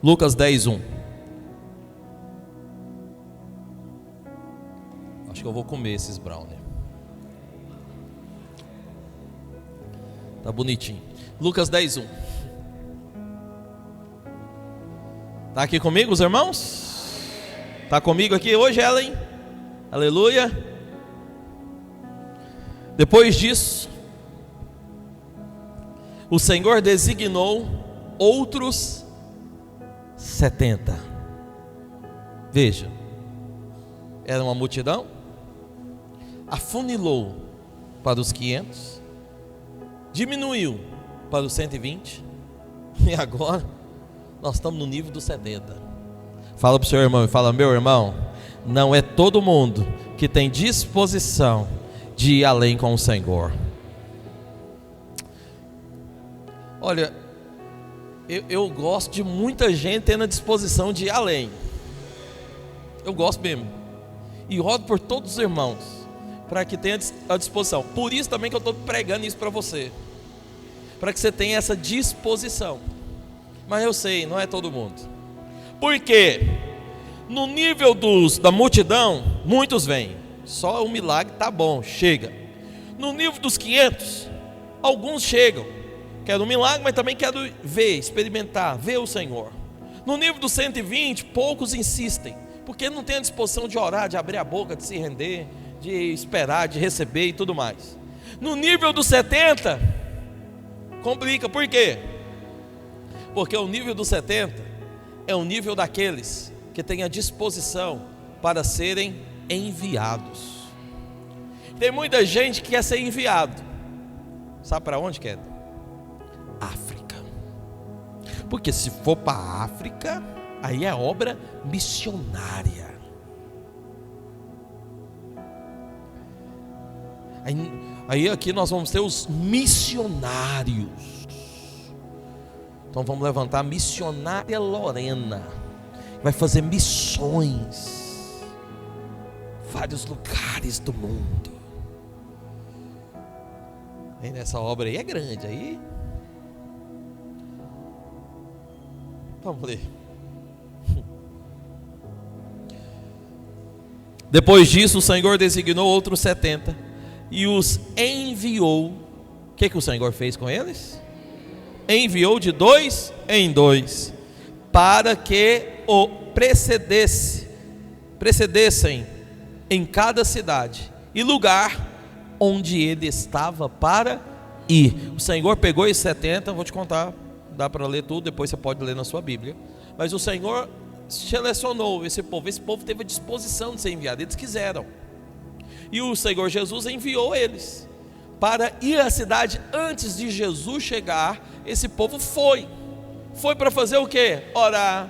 Lucas 10:1. Acho que eu vou comer esses brownie. Tá bonitinho. Lucas 10:1. Tá aqui comigo, os irmãos? Tá comigo aqui hoje, Ellen? Aleluia. Depois disso, o Senhor designou outros 70. Veja, era uma multidão, afunilou para os 500, diminuiu para os 120, e agora nós estamos no nível dos 70. Fala para o seu irmão e fala, meu irmão, não é todo mundo que tem disposição de ir além com o Senhor. Olha, eu gosto de muita gente tendo a disposição de ir além. Eu gosto mesmo. E oro por todos os irmãos, para que tenha a disposição. Por isso também que eu estou pregando isso para você, para que você tenha essa disposição. Mas eu sei, não é todo mundo. Por quê? No nível da multidão, muitos vêm. Só o milagre tá bom, chega. No nível dos 500, alguns chegam. Quero um milagre, mas também quero ver, experimentar, ver o Senhor. No nível dos 120, poucos insistem, porque não tem a disposição de orar, de abrir a boca, de se render, de esperar, de receber e tudo mais. No nível dos 70, complica, por quê? Porque o nível dos 70 é o nível daqueles que têm a disposição para serem enviados. Tem muita gente que quer ser enviado. Sabe para onde quer? África. Porque se for para a África, aí é obra missionária. Aí aqui nós vamos ter os missionários. Então vamos levantar a missionária Lorena. Vai fazer missões em vários lugares do mundo. Aí nessa obra aí é grande. Aí vamos ler. Depois disso o Senhor designou outros 70 e os enviou. O que o Senhor fez com eles? Enviou de 2 em 2, para que o precedessem em cada cidade e lugar onde ele estava para ir. O Senhor pegou esses 70, vou te contar, dá para ler tudo, depois você pode ler na sua Bíblia. Mas o Senhor selecionou esse povo teve a disposição de ser enviado, eles quiseram. E o Senhor Jesus enviou eles para ir à cidade. Antes de Jesus chegar, esse povo foi para fazer o quê? Orar,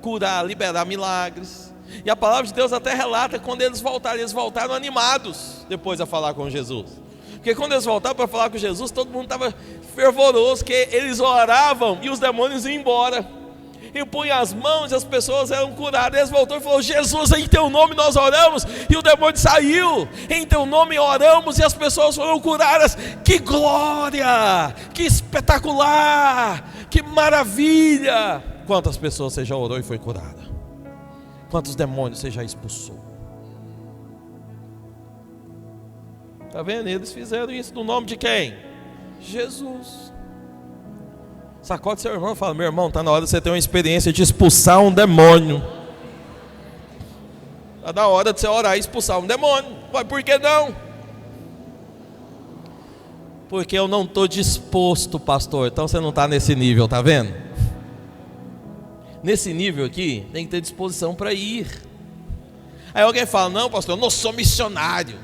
curar, liberar milagres. E a palavra de Deus até relata quando eles voltaram animados depois a falar com Jesus. Porque quando eles voltaram para falar com Jesus, todo mundo estava fervoroso, que eles oravam e os demônios iam embora. E punha as mãos e as pessoas eram curadas. Eles voltaram e falaram: Jesus, em teu nome nós oramos e o demônio saiu. Em teu nome oramos e as pessoas foram curadas. Que glória, que espetacular, que maravilha. Quantas pessoas você já orou e foi curada? Quantos demônios você já expulsou? Está vendo? Eles fizeram isso no nome de quem? Jesus. Sacode seu irmão e fala: meu irmão, está na hora de você ter uma experiência de expulsar um demônio. Está na hora de você orar e expulsar um demônio. Mas por que não? Porque eu não estou disposto, pastor. Então você não está nesse nível, está vendo? Nesse nível aqui, tem que ter disposição para ir. Aí alguém fala: não, pastor, eu não sou missionário,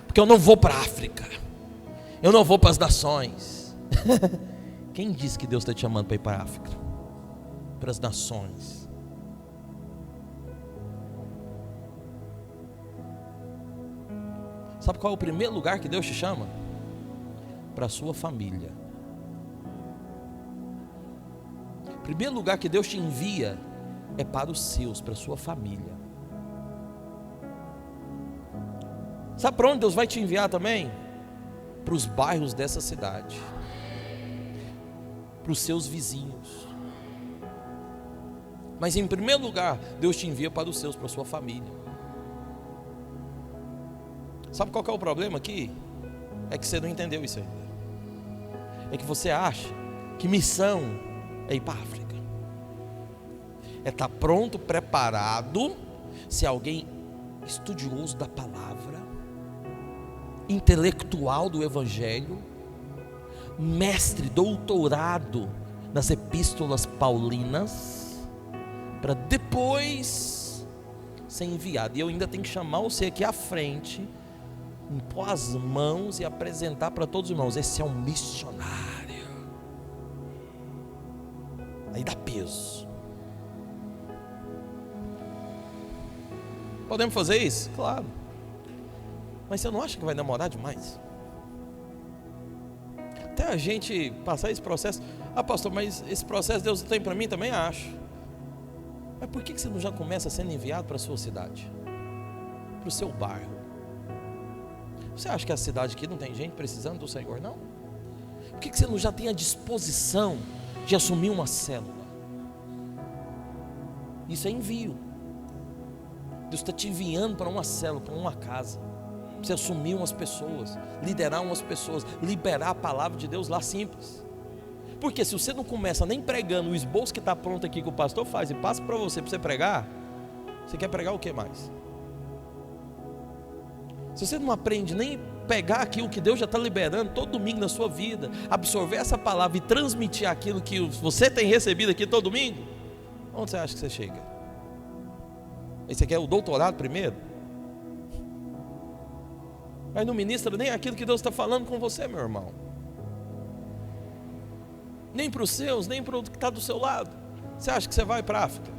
porque eu não vou para a África, eu não vou para as nações. Quem disse que Deus está te chamando para ir para a África? Para as nações. Sabe qual é o primeiro lugar que Deus te chama? Para a sua família. O primeiro lugar que Deus te envia é para os seus, para a sua família. Sabe para onde Deus vai te enviar também? Para os bairros dessa cidade, para os seus vizinhos. Mas em primeiro lugar, Deus te envia para os seus, para a sua família. Sabe qual que é o problema aqui? É que você não entendeu isso ainda. É que você acha que missão é ir para a África. É estar pronto, preparado, se alguém estudioso da palavra, intelectual do Evangelho, mestre, doutorado nas epístolas paulinas, para depois ser enviado. E eu ainda tenho que chamar você aqui à frente, impor as mãos e apresentar para todos os irmãos: esse é um missionário. Aí dá peso. Podemos fazer isso? Claro. Mas você não acha que vai demorar demais? Até a gente passar esse processo. Ah, pastor, mas esse processo Deus tem para mim? Também acho. Mas por que você não já começa sendo enviado para a sua cidade? Para o seu bairro? Você acha que a cidade aqui não tem gente precisando do Senhor, não? Por que você não já tem a disposição de assumir uma célula? Isso é envio. Deus está te enviando para uma célula, para uma casa, para você assumir umas pessoas, liderar umas pessoas, liberar a palavra de Deus lá, simples. Porque se você não começa nem pregando o esboço que está pronto aqui que o pastor faz e passa para você pregar, você quer pregar o que mais? Se você não aprende nem pegar aquilo que Deus já está liberando todo domingo na sua vida, absorver essa palavra e transmitir aquilo que você tem recebido aqui todo domingo, onde você acha que você chega? Aí você quer o doutorado primeiro? Aí não ministra nem aquilo que Deus está falando com você, meu irmão. Nem para os seus, nem para o que está do seu lado. Você acha que você vai para a África?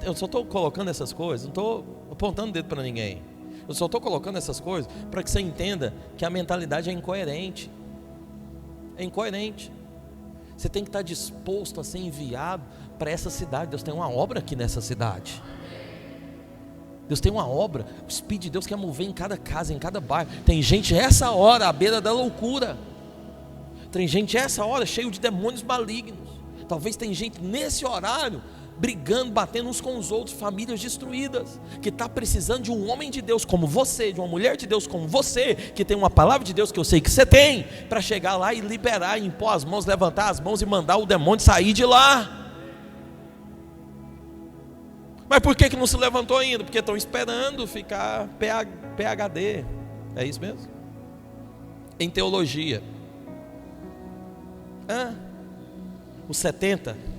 Eu só estou colocando essas coisas, não estou apontando o dedo para ninguém. Eu só estou colocando essas coisas para que você entenda que a mentalidade é incoerente. É incoerente. Você tem que estar disposto a ser enviado para essa cidade. Deus tem uma obra aqui nessa cidade. Deus tem uma obra. O Espírito de Deus quer mover em cada casa, em cada bairro. Tem gente essa hora à beira da loucura. Tem gente essa hora cheio de demônios malignos. Talvez tem gente nesse horário brigando, batendo uns com os outros, famílias destruídas, que está precisando de um homem de Deus como você, de uma mulher de Deus como você, que tem uma palavra de Deus que eu sei que você tem, para chegar lá e liberar, impor as mãos, levantar as mãos e mandar o demônio sair de lá. Mas por que não se levantou ainda? Porque estão esperando ficar PhD, é isso mesmo? Em teologia. Os 70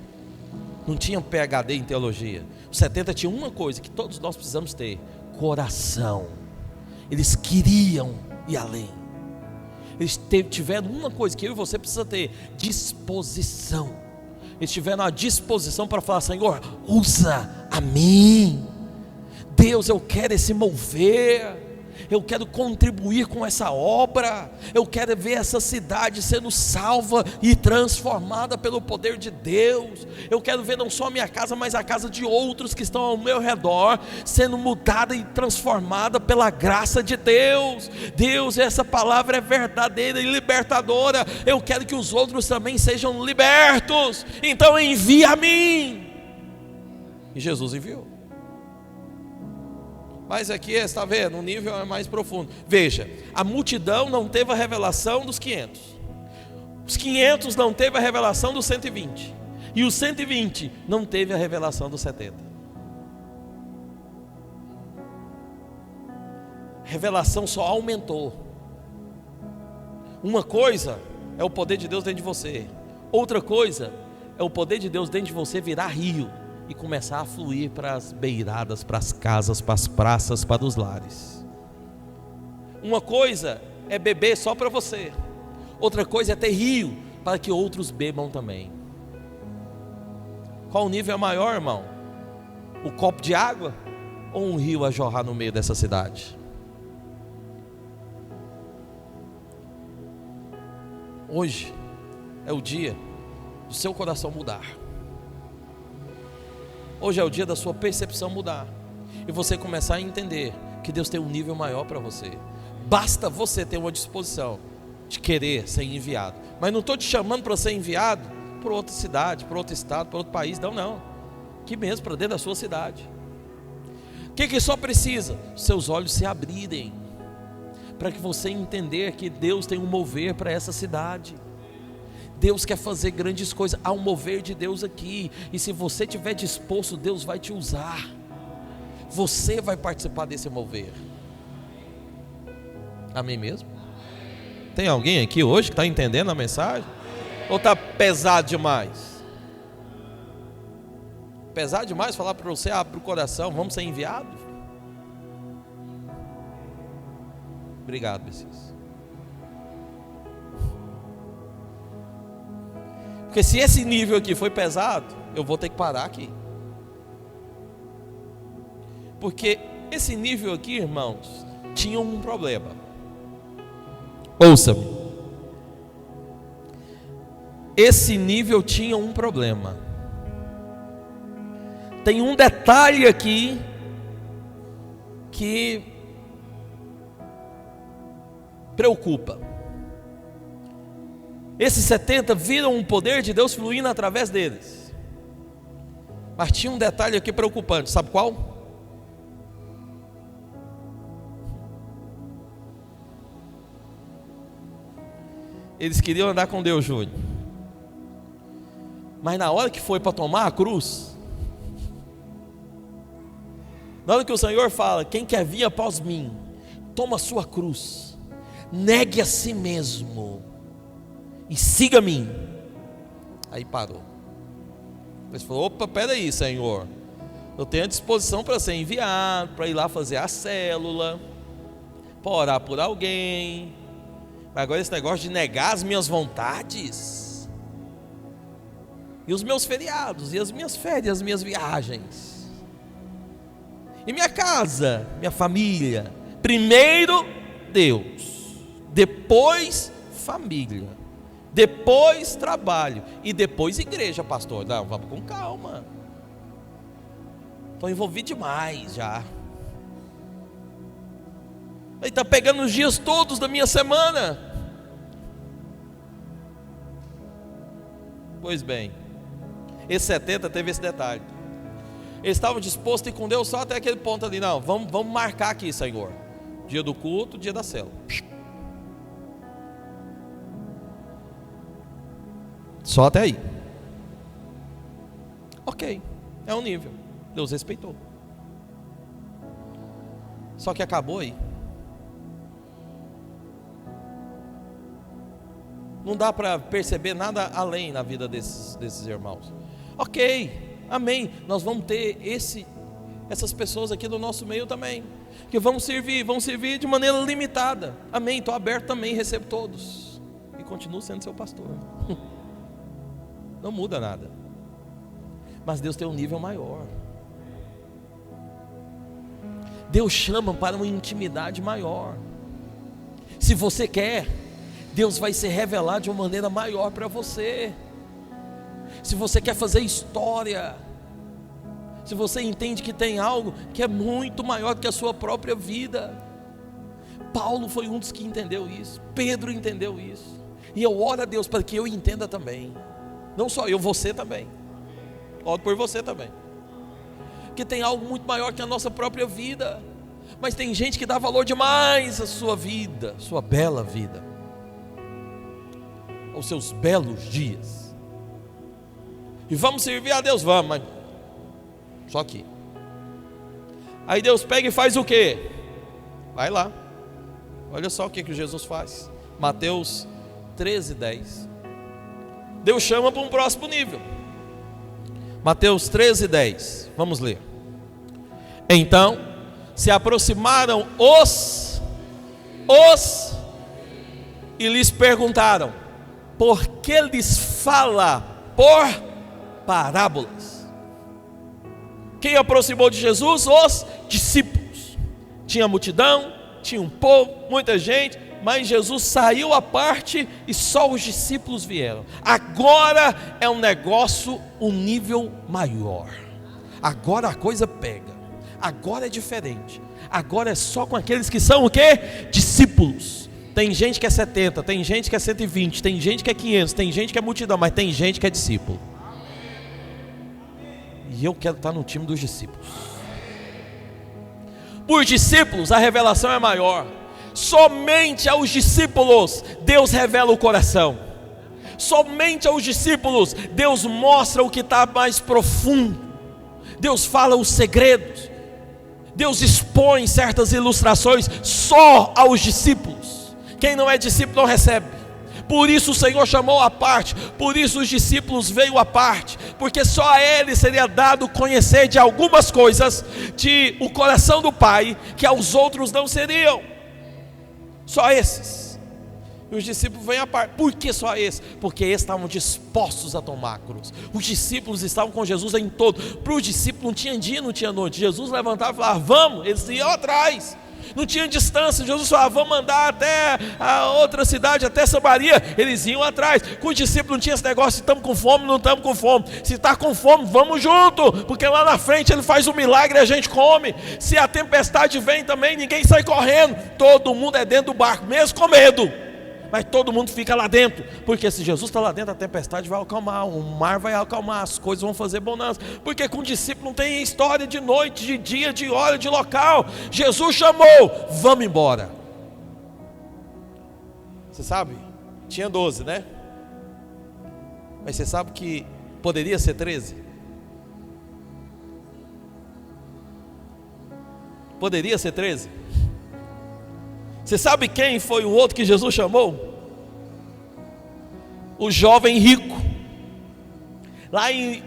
não tinham PhD em teologia. Os 70 tinham uma coisa que todos nós precisamos ter: coração. Eles queriam ir além. Eles tiveram uma coisa que eu e você precisa ter: disposição. Eles tiveram a disposição para falar: Senhor, usa a mim. Deus, eu quero esse mover. Eu quero contribuir com essa obra. Eu quero ver essa cidade sendo salva e transformada pelo poder de Deus. Eu quero ver não só a minha casa, mas a casa de outros que estão ao meu redor sendo mudada e transformada pela graça de Deus. Deus, essa palavra é verdadeira e libertadora. Eu quero que os outros também sejam libertos. Então envia a mim. E Jesus enviou. Mas aqui, está vendo, o nível é mais profundo. Veja, a multidão não teve a revelação dos 500. Os 500 não teve a revelação dos 120. E os 120 não teve a revelação dos 70. Revelação só aumentou. Uma coisa é o poder de Deus dentro de você. Outra coisa é o poder de Deus dentro de você virar rio e começar a fluir para as beiradas, para as casas, para as praças, para os lares. Uma coisa é beber só para você. Outra coisa é ter rio para que outros bebam também. Qual o nível maior, irmão? O copo de água ou um rio a jorrar no meio dessa cidade? Hoje é o dia do seu coração mudar. Hoje é o dia da sua percepção mudar e você começar a entender que Deus tem um nível maior para você. Basta você ter uma disposição de querer ser enviado. Mas não estou te chamando para ser enviado para outra cidade, para outro estado, para outro país. Não. Aqui mesmo, para dentro da sua cidade. O que só precisa? Seus olhos se abrirem para que você entender que Deus tem um mover para essa cidade. Deus quer fazer grandes coisas. Há um mover de Deus aqui. E se você estiver disposto, Deus vai te usar. Você vai participar desse mover. Amém mesmo? Tem alguém aqui hoje que está entendendo a mensagem? Ou está pesado demais? Pesado demais falar para você: abre o coração, vamos ser enviados? Obrigado, Messias. Porque se esse nível aqui foi pesado, eu vou ter que parar aqui. Porque esse nível aqui, irmãos, tinha um problema. Ouça-me. Esse nível tinha um problema. Tem um detalhe aqui que preocupa. Esses 70 viram um poder de Deus fluindo através deles. Mas tinha um detalhe aqui preocupante, sabe qual? Eles queriam andar com Deus, Júnior. Mas na hora que foi para tomar a cruz, Na hora que o Senhor fala, quem quer vir após mim, toma a sua cruz, negue a si mesmo e siga-me. Aí parou. Ele falou, opa, peraí, Senhor, eu tenho a disposição para ser enviado, para ir lá fazer a célula, para orar por alguém, mas agora esse negócio de negar as minhas vontades, e os meus feriados, e as minhas férias, as minhas viagens, e minha casa, minha família, primeiro Deus, depois família, depois trabalho, e depois igreja, pastor. Não, vamos com calma, estou envolvido demais já. Ele está pegando os dias todos da minha semana. Pois bem, esse 70 teve esse detalhe. Eles estavam dispostos a ir com Deus só até aquele ponto ali. Não, vamos marcar aqui, Senhor, dia do culto, dia da célula. Só até aí. Ok, é um nível. Deus respeitou. Só que acabou aí. Não dá para perceber nada além na vida desses irmãos. Ok, amém. Nós vamos ter essas pessoas aqui do nosso meio também, que vão servir de maneira limitada. Amém, estou aberto também, recebo todos. E continuo sendo seu pastor. Não muda nada. Mas Deus tem um nível maior. Deus chama para uma intimidade maior. Se você quer, Deus vai se revelar de uma maneira maior para você. Se você quer fazer história, se você entende que tem algo que é muito maior do que a sua própria vida. Paulo foi um dos que entendeu isso, Pedro entendeu isso, e eu oro a Deus para que eu entenda também. Não só eu, você também. Oro por você também, porque tem algo muito maior que a nossa própria vida. Mas tem gente que dá valor demais à sua vida, sua bela vida, aos seus belos dias. E vamos servir a Deus, vamos, mas só que aí Deus pega e faz o quê? Vai lá, olha só o que Jesus faz. Mateus 13:10. Deus chama para um próximo nível. Mateus 13:10, vamos ler. Então se aproximaram os e lhes perguntaram: por que lhes fala por parábolas? Quem aproximou de Jesus? Os discípulos. Tinha multidão, tinha um povo, muita gente, mas Jesus saiu à parte e só os discípulos vieram. Agora é um negócio, um nível maior. Agora a coisa pega. Agora é diferente. Agora é só com aqueles que são o quê? Discípulos. Tem gente que é 70, tem gente que é 120, tem gente que é 500, tem gente que é multidão, mas tem gente que é discípulo. E eu quero estar no time dos discípulos. Por discípulos a revelação é maior. Somente aos discípulos Deus revela o coração. Somente aos discípulos Deus mostra o que está mais profundo. Deus fala os segredos. Deus expõe certas ilustrações só aos discípulos. Quem não é discípulo não recebe. Por isso o Senhor chamou à parte. Por isso os discípulos veio à parte. Porque só a eles seria dado conhecer de algumas coisas de o coração do Pai, que aos outros não seriam. Só esses. E os discípulos vêm à parte. Por que só esses? Porque esses estavam dispostos a tomar a cruz. Os discípulos estavam com Jesus em todo. Para os discípulos não tinha dia, não tinha noite. Jesus levantava e falava: vamos. Eles iam atrás. Não tinha distância. Jesus falava: vamos andar até a outra cidade, até Samaria. Eles iam atrás. Com os discípulos não tinha esse negócio: se estamos com fome, não estamos com fome. Se está com fome, vamos junto, porque lá na frente Ele faz um milagre e a gente come. Se a tempestade vem também, ninguém sai correndo. Todo mundo é dentro do barco, mesmo com medo, mas todo mundo fica lá dentro. Porque se Jesus está lá dentro, a tempestade vai acalmar, o mar vai acalmar, as coisas vão fazer bonança. Porque com o discípulo não tem história de noite, de dia, de hora, de local. Jesus chamou: vamos embora. Você sabe, tinha 12, né? Mas você sabe que poderia ser 13? Poderia ser 13. Você sabe quem foi o outro que Jesus chamou? O jovem rico. Lá em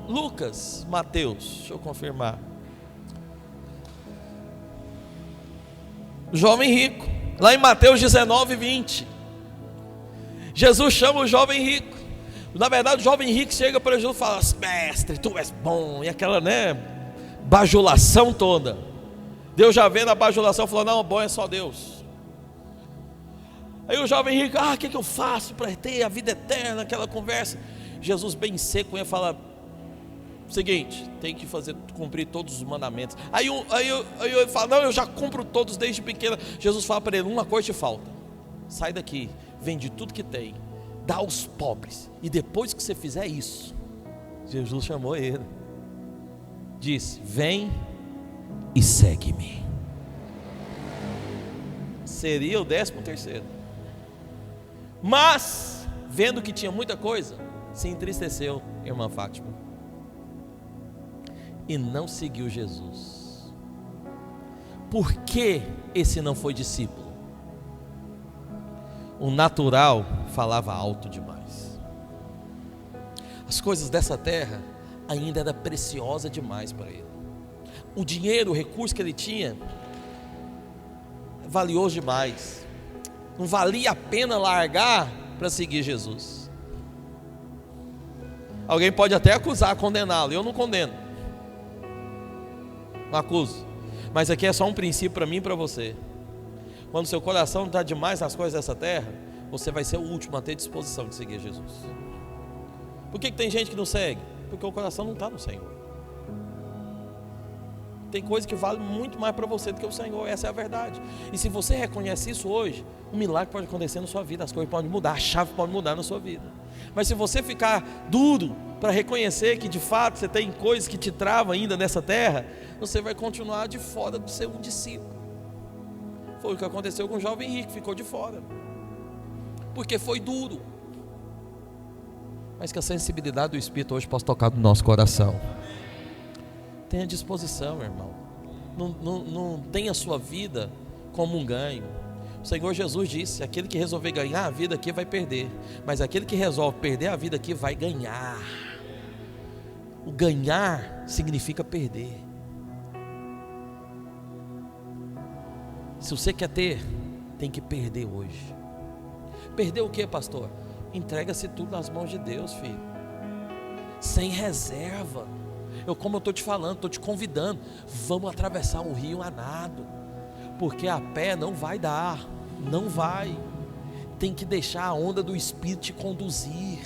Lucas, Mateus, deixa eu confirmar. O jovem rico. Lá em Mateus 19, 20. Jesus chama o jovem rico. Na verdade, o jovem rico chega para Jesus e fala: mestre, tu és bom. E aquela, bajulação toda. Deus já vê na bajulação, falou: não, bom é só Deus. Aí o jovem rico: o que eu faço para ter a vida eterna? Aquela conversa. Jesus bem seco ia falar: seguinte, tem que cumprir todos os mandamentos. Aí eu falo: não, eu já cumpro todos desde pequena. Jesus fala para ele: uma coisa te falta. Sai daqui, vende tudo que tem, dá aos pobres, e depois que você fizer isso, Jesus chamou ele, disse: vem e segue-me. Seria o 13º. Mas, vendo que tinha muita coisa, se entristeceu, irmã Fátima, e não seguiu Jesus. Por que esse não foi discípulo? O natural falava alto demais. As coisas dessa terra ainda era preciosa demais para ele. O dinheiro, o recurso que ele tinha, valioso demais. Não valia a pena largar para seguir Jesus. Alguém pode até acusar, condená-lo. Eu não condeno, não acuso. Mas aqui é só um princípio para mim e para você. Quando seu coração está demais nas coisas dessa terra, você vai ser o último a ter disposição de seguir Jesus. Por que tem gente que não segue? Porque o coração não está no Senhor. Tem coisa que vale muito mais para você do que o Senhor. Essa é a verdade. E se você reconhece isso hoje, um milagre pode acontecer na sua vida. As coisas podem mudar, a chave pode mudar na sua vida. Mas se você ficar duro para reconhecer que de fato você tem coisas que te travam ainda nessa terra, você vai continuar de fora de ser um discípulo. Foi o que aconteceu com o jovem rico, ficou de fora, porque foi duro. Mas que a sensibilidade do Espírito hoje possa tocar no nosso coração. Tenha disposição, irmão. Não tenha a sua vida como um ganho. O Senhor Jesus disse: aquele que resolver ganhar a vida aqui vai perder, mas aquele que resolve perder a vida aqui vai ganhar. O ganhar significa perder. Se você quer ter, tem que perder hoje. Perder o que, pastor? Entrega-se tudo nas mãos de Deus, filho. Sem reserva. Como eu estou te falando, estou te convidando. Vamos atravessar o rio a nado. Porque a pé não vai dar. Não vai. Tem que deixar a onda do Espírito te conduzir.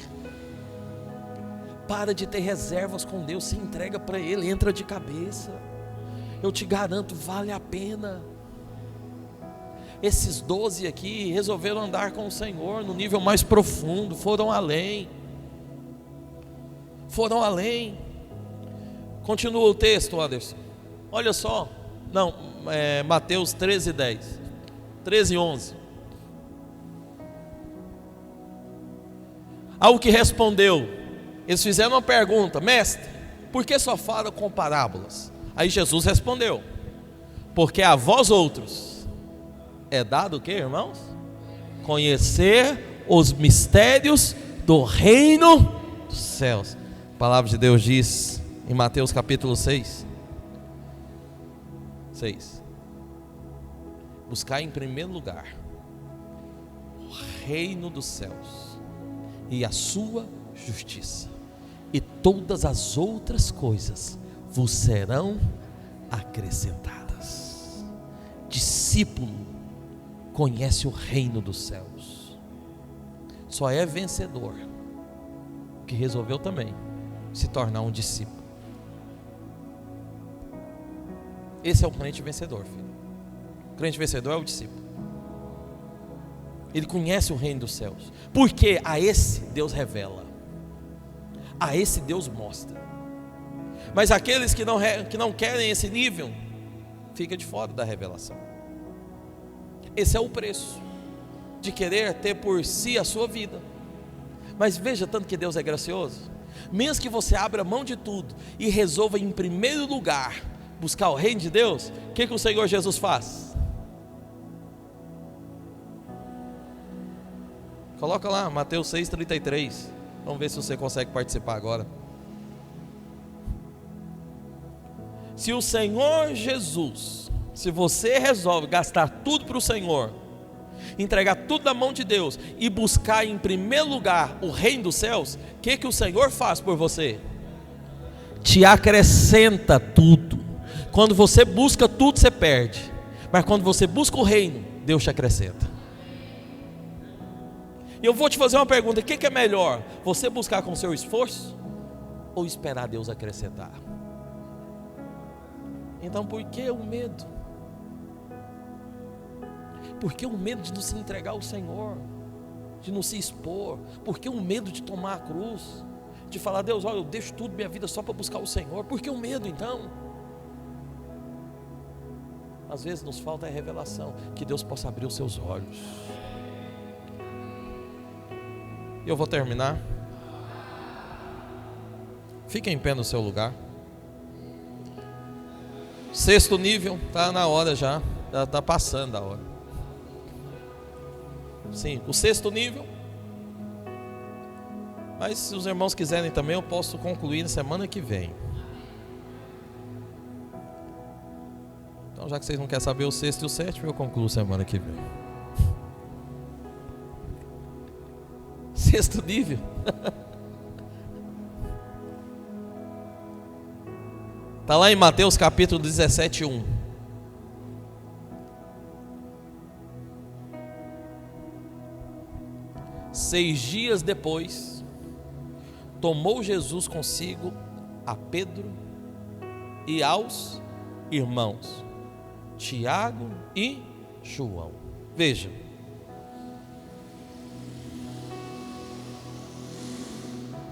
Para de ter reservas com Deus. Se entrega para Ele, entra de cabeça. Eu te garanto, vale a pena. Esses 12 aqui resolveram andar com o Senhor no nível mais profundo, foram além. Foram além. Continua o texto, Anderson. Olha só. Não, Mateus 13, 10. 13, 11. Ao que respondeu, eles fizeram uma pergunta: mestre, por que só fala com parábolas? Aí Jesus respondeu: porque a vós outros é dado o que, irmãos? Conhecer os mistérios do reino dos céus. A palavra de Deus diz em Mateus capítulo 6: buscar em primeiro lugar o reino dos céus e a sua justiça, e todas as outras coisas vos serão acrescentadas. Discípulo conhece o reino dos céus. Só é vencedor que resolveu também se tornar um discípulo. Esse é o crente vencedor, filho. O crente vencedor é o discípulo. Ele conhece o reino dos céus, porque a esse Deus revela, a esse Deus mostra. Mas aqueles que não querem esse nível, fica de fora da revelação. Esse é o preço de querer ter por si a sua vida. Mas veja tanto que Deus é gracioso. Mesmo que você abra mão de tudo e resolva em primeiro lugar buscar o reino de Deus, o que o Senhor Jesus faz? Coloca lá, Mateus 6,33. Vamos ver se você consegue participar agora. Se o Senhor Jesus, se você resolve gastar tudo para o Senhor, entregar tudo na mão de Deus e buscar em primeiro lugar o reino dos céus, o que o Senhor faz por você? Te acrescenta tudo. Quando você busca tudo, você perde. Mas quando você busca o reino, Deus te acrescenta. E eu vou te fazer uma pergunta: o que é melhor? Você buscar com seu esforço ou esperar Deus acrescentar? Então por que o medo? Por que o medo de não se entregar ao Senhor? De não se expor? Por que o medo de tomar a cruz? De falar: Deus, olha, eu deixo tudo, minha vida só para buscar o Senhor. Por que o medo então? Às vezes nos falta a revelação, que Deus possa abrir os seus olhos. Eu vou terminar. Fique em pé no seu lugar. Sexto nível, está na hora já está passando a hora. Sim, o sexto nível. Mas se os irmãos quiserem também, eu posso concluir na semana que vem. Então, já que vocês não querem saber o sexto e o sétimo, eu concluo semana que vem. Sexto nível. Está lá em Mateus capítulo 17:1. Seis dias depois, tomou Jesus consigo a Pedro e aos irmãos Tiago e João. Veja,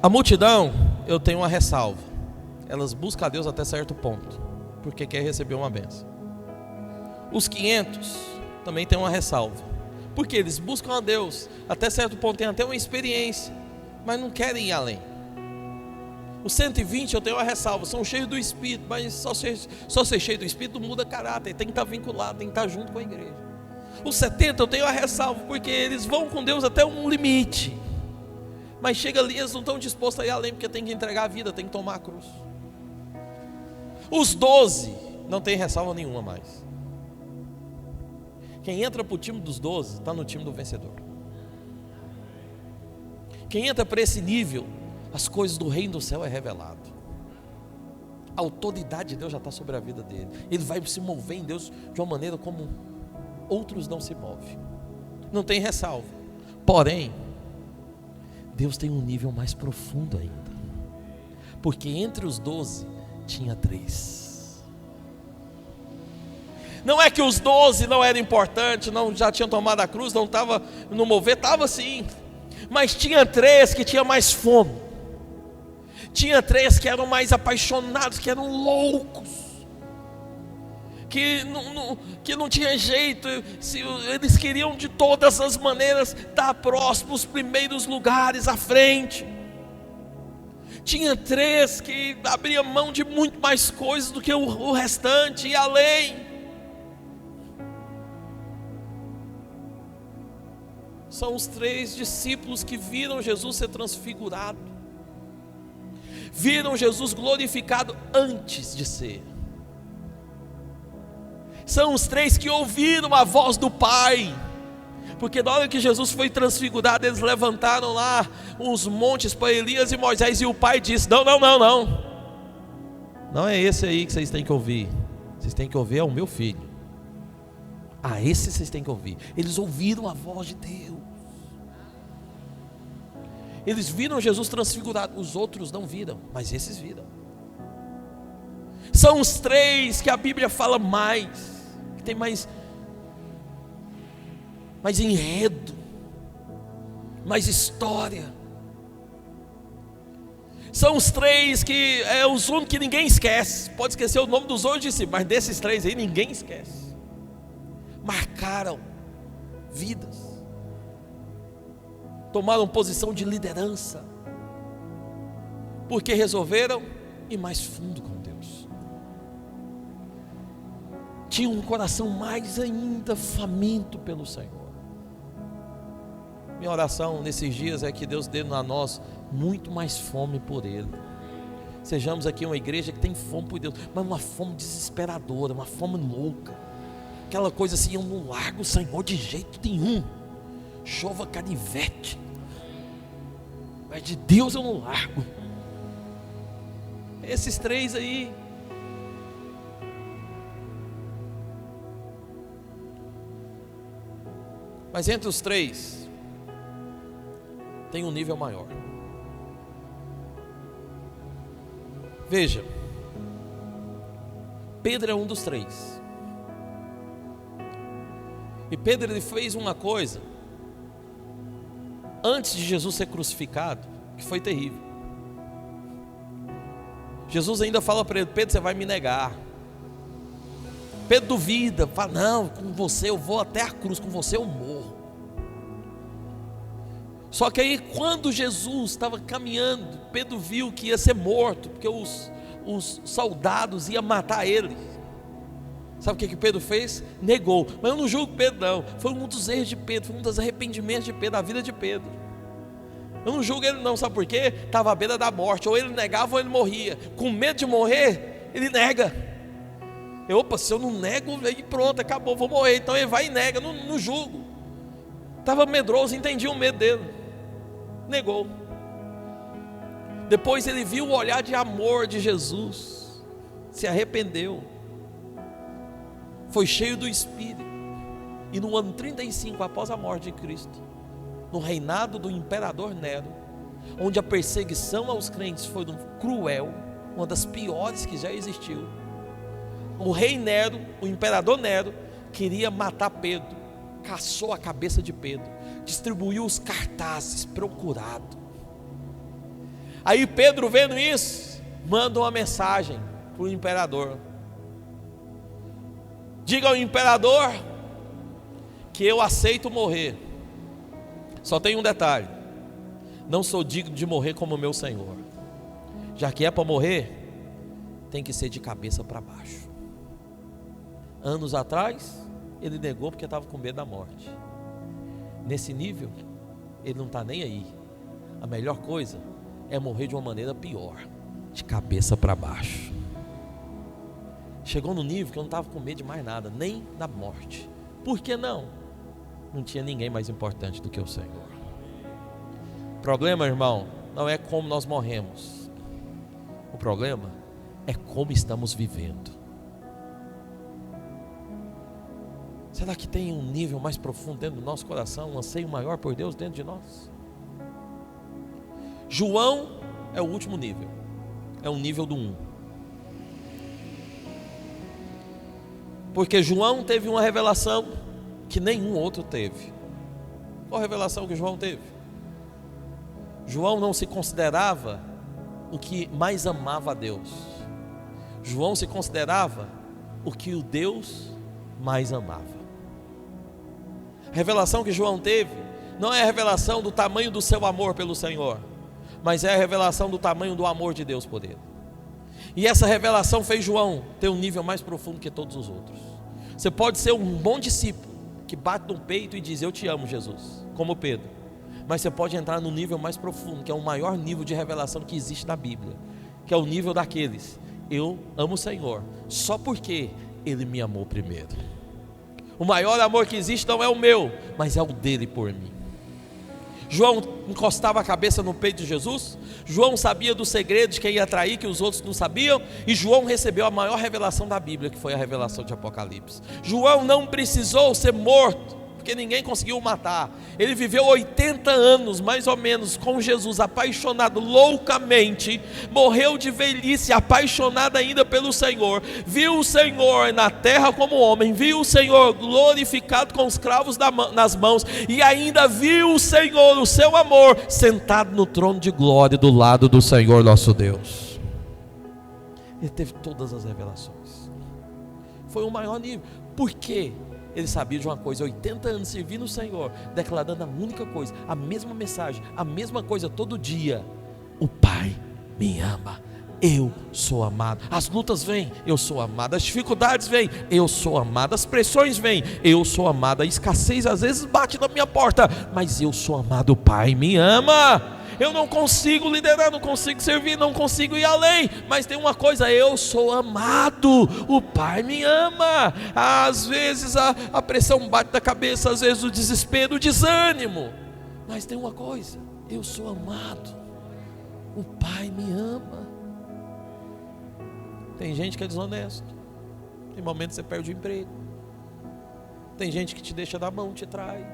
a multidão, eu tenho uma ressalva. Elas buscam a Deus até certo ponto, porque quer receber uma bênção. Os 500 também tem uma ressalva, porque eles buscam a Deus até certo ponto, tem até uma experiência, mas não querem ir além. Os 120 eu tenho uma ressalva, são cheios do Espírito, mas só ser cheio do Espírito muda caráter, tem que estar vinculado, tem que estar junto com a igreja. Os 70 eu tenho uma ressalva, porque eles vão com Deus até um limite, mas chega ali, eles não estão dispostos a ir além, porque tem que entregar a vida, tem que tomar a cruz. Os 12 não tem ressalva nenhuma mais. Quem entra para o time dos 12 está no time do vencedor. Quem entra para esse nível, as coisas do reino do céu é revelado. A autoridade de Deus já está sobre a vida dele. Ele vai se mover em Deus de uma maneira como outros não se movem. Não tem ressalva. Porém, Deus tem um nível mais profundo ainda. Porque entre os 12 tinha 3. Não é que os 12 não eram importantes, não já tinham tomado a cruz, não estava no mover, estava sim. Mas tinha 3 que tinham mais fome. Tinha 3 que eram mais apaixonados, que eram loucos. Que não tinha jeito, eles queriam de todas as maneiras estar próximos, os primeiros lugares à frente. Tinha 3 que abriam mão de muito mais coisas do que o restante, e além. São os 3 discípulos que viram Jesus ser transfigurado, viram Jesus glorificado antes de ser. São os 3 que ouviram a voz do Pai, porque na hora que Jesus foi transfigurado, eles levantaram lá uns montes para Elias e Moisés, e o Pai disse: não é esse aí que vocês têm que ouvir, vocês têm que ouvir é o meu filho. Esse vocês têm que ouvir. Eles ouviram a voz de Deus, eles viram Jesus transfigurado. Os outros não viram, mas esses viram. São os 3 que a Bíblia fala mais, que tem mais enredo, mais história. São os 3 que é os únicos que ninguém esquece. Pode esquecer o nome dos outros discípulos, mas desses 3 aí ninguém esquece. Marcaram vidas, tomaram posição de liderança, porque resolveram ir mais fundo com Deus. tinha um coração mais ainda faminto pelo Senhor. Minha oração nesses dias é que Deus dê a nós muito mais fome por Ele. Sejamos aqui uma igreja que tem fome por Deus, mas uma fome desesperadora, uma fome louca. Aquela coisa assim, eu não largo o Senhor de jeito nenhum. Chova canivete, mas de Deus eu não largo. Esses três aí. Mas entre os três tem um nível maior. Veja, Pedro é um dos três. E Pedro, ele fez uma coisa antes de Jesus ser crucificado, que foi terrível. Jesus ainda fala para ele: Pedro, você vai me negar. Pedro duvida, fala: não, com você eu vou até a cruz, com você eu morro. Só que aí, quando Jesus estava caminhando, Pedro viu que ia ser morto, porque os soldados iam matar ele. Sabe o que Pedro fez? Negou. Mas eu não julgo Pedro, não. Foi um dos erros de Pedro, foi um dos arrependimentos de Pedro, da vida de Pedro. Eu não julgo ele, não. Sabe por quê? Estava à beira da morte. Ou ele negava ou ele morria. Com medo de morrer, ele nega. Opa, se eu não nego, aí pronto, acabou, vou morrer. Então ele vai e nega. Não julgo. Estava medroso, entendi o medo dele. Negou. Depois ele viu o olhar de amor de Jesus, se arrependeu, foi cheio do Espírito. E no ano 35, após a morte de Cristo, no reinado do imperador Nero, onde a perseguição aos crentes foi cruel, uma das piores que já existiu, o rei Nero, o imperador Nero, queria matar Pedro, caçou a cabeça de Pedro, distribuiu os cartazes, procurado. Aí Pedro, vendo isso, manda uma mensagem para o imperador: diga ao imperador que eu aceito morrer, só tem um detalhe: não sou digno de morrer como meu Senhor. Já que é para morrer, tem que ser de cabeça para baixo. Anos atrás ele negou porque estava com medo da morte. Nesse nível ele não está nem aí. A melhor coisa é morrer de uma maneira pior, de cabeça para baixo. Chegou no nível que eu não estava com medo de mais nada, nem da morte. Por que não? Não tinha ninguém mais importante do que o Senhor. O problema, irmão, não é como nós morremos. O problema é como estamos vivendo. Será que tem um nível mais profundo dentro do nosso coração, um anseio maior por Deus dentro de nós? João é o último nível, é o nível do 1. Porque João teve uma revelação que nenhum outro teve. Qual a revelação que João teve? João não se considerava o que mais amava a Deus. João se considerava o que o Deus mais amava. A revelação que João teve não é a revelação do tamanho do seu amor pelo Senhor, mas é a revelação do tamanho do amor de Deus por ele. E essa revelação fez João ter um nível mais profundo que todos os outros. Você pode ser um bom discípulo que bate no peito e diz: eu te amo, Jesus, como Pedro. Mas você pode entrar no nível mais profundo, que é o maior nível de revelação que existe na Bíblia, que é o nível daqueles: eu amo o Senhor só porque Ele me amou primeiro. O maior amor que existe não é o meu, mas é o dele por mim. João encostava a cabeça no peito de Jesus. João sabia dos segredos que ia trair, que os outros não sabiam. E João recebeu a maior revelação da Bíblia, que foi a revelação de Apocalipse. João não precisou ser morto, porque ninguém conseguiu matar. Ele viveu 80 anos, mais ou menos, com Jesus, apaixonado loucamente. Morreu de velhice, apaixonado ainda pelo Senhor. Viu o Senhor na terra como homem, viu o Senhor glorificado com os cravos nas mãos, e ainda viu o Senhor, o seu amor, sentado no trono de glória do lado do Senhor nosso Deus. Ele teve todas as revelações. Foi o maior nível. Por quê? Ele sabia de uma coisa: 80 anos servindo o Senhor, declarando a única coisa, a mesma mensagem, a mesma coisa todo dia: o Pai me ama eu sou amado. As lutas vêm, eu sou amado. As dificuldades vêm, eu sou amado. As pressões vêm, eu sou amado. A escassez às vezes bate na minha porta, mas eu sou amado. O Pai me ama. Eu não consigo liderar, não consigo servir, não consigo ir além, mas tem uma coisa: eu sou amado, o Pai me ama. Às vezes a pressão bate na cabeça, às vezes o desespero, o desânimo, mas tem uma coisa: eu sou amado, o Pai me ama. Tem gente que é desonesto, tem momentos que você perde o emprego, tem gente que te deixa na mão, te trai,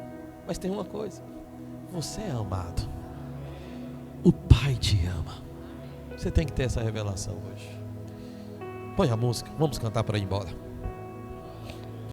mas tem uma coisa: você é amado. O Pai te ama. Você tem que ter essa revelação hoje. Põe a música, vamos cantar para ir embora.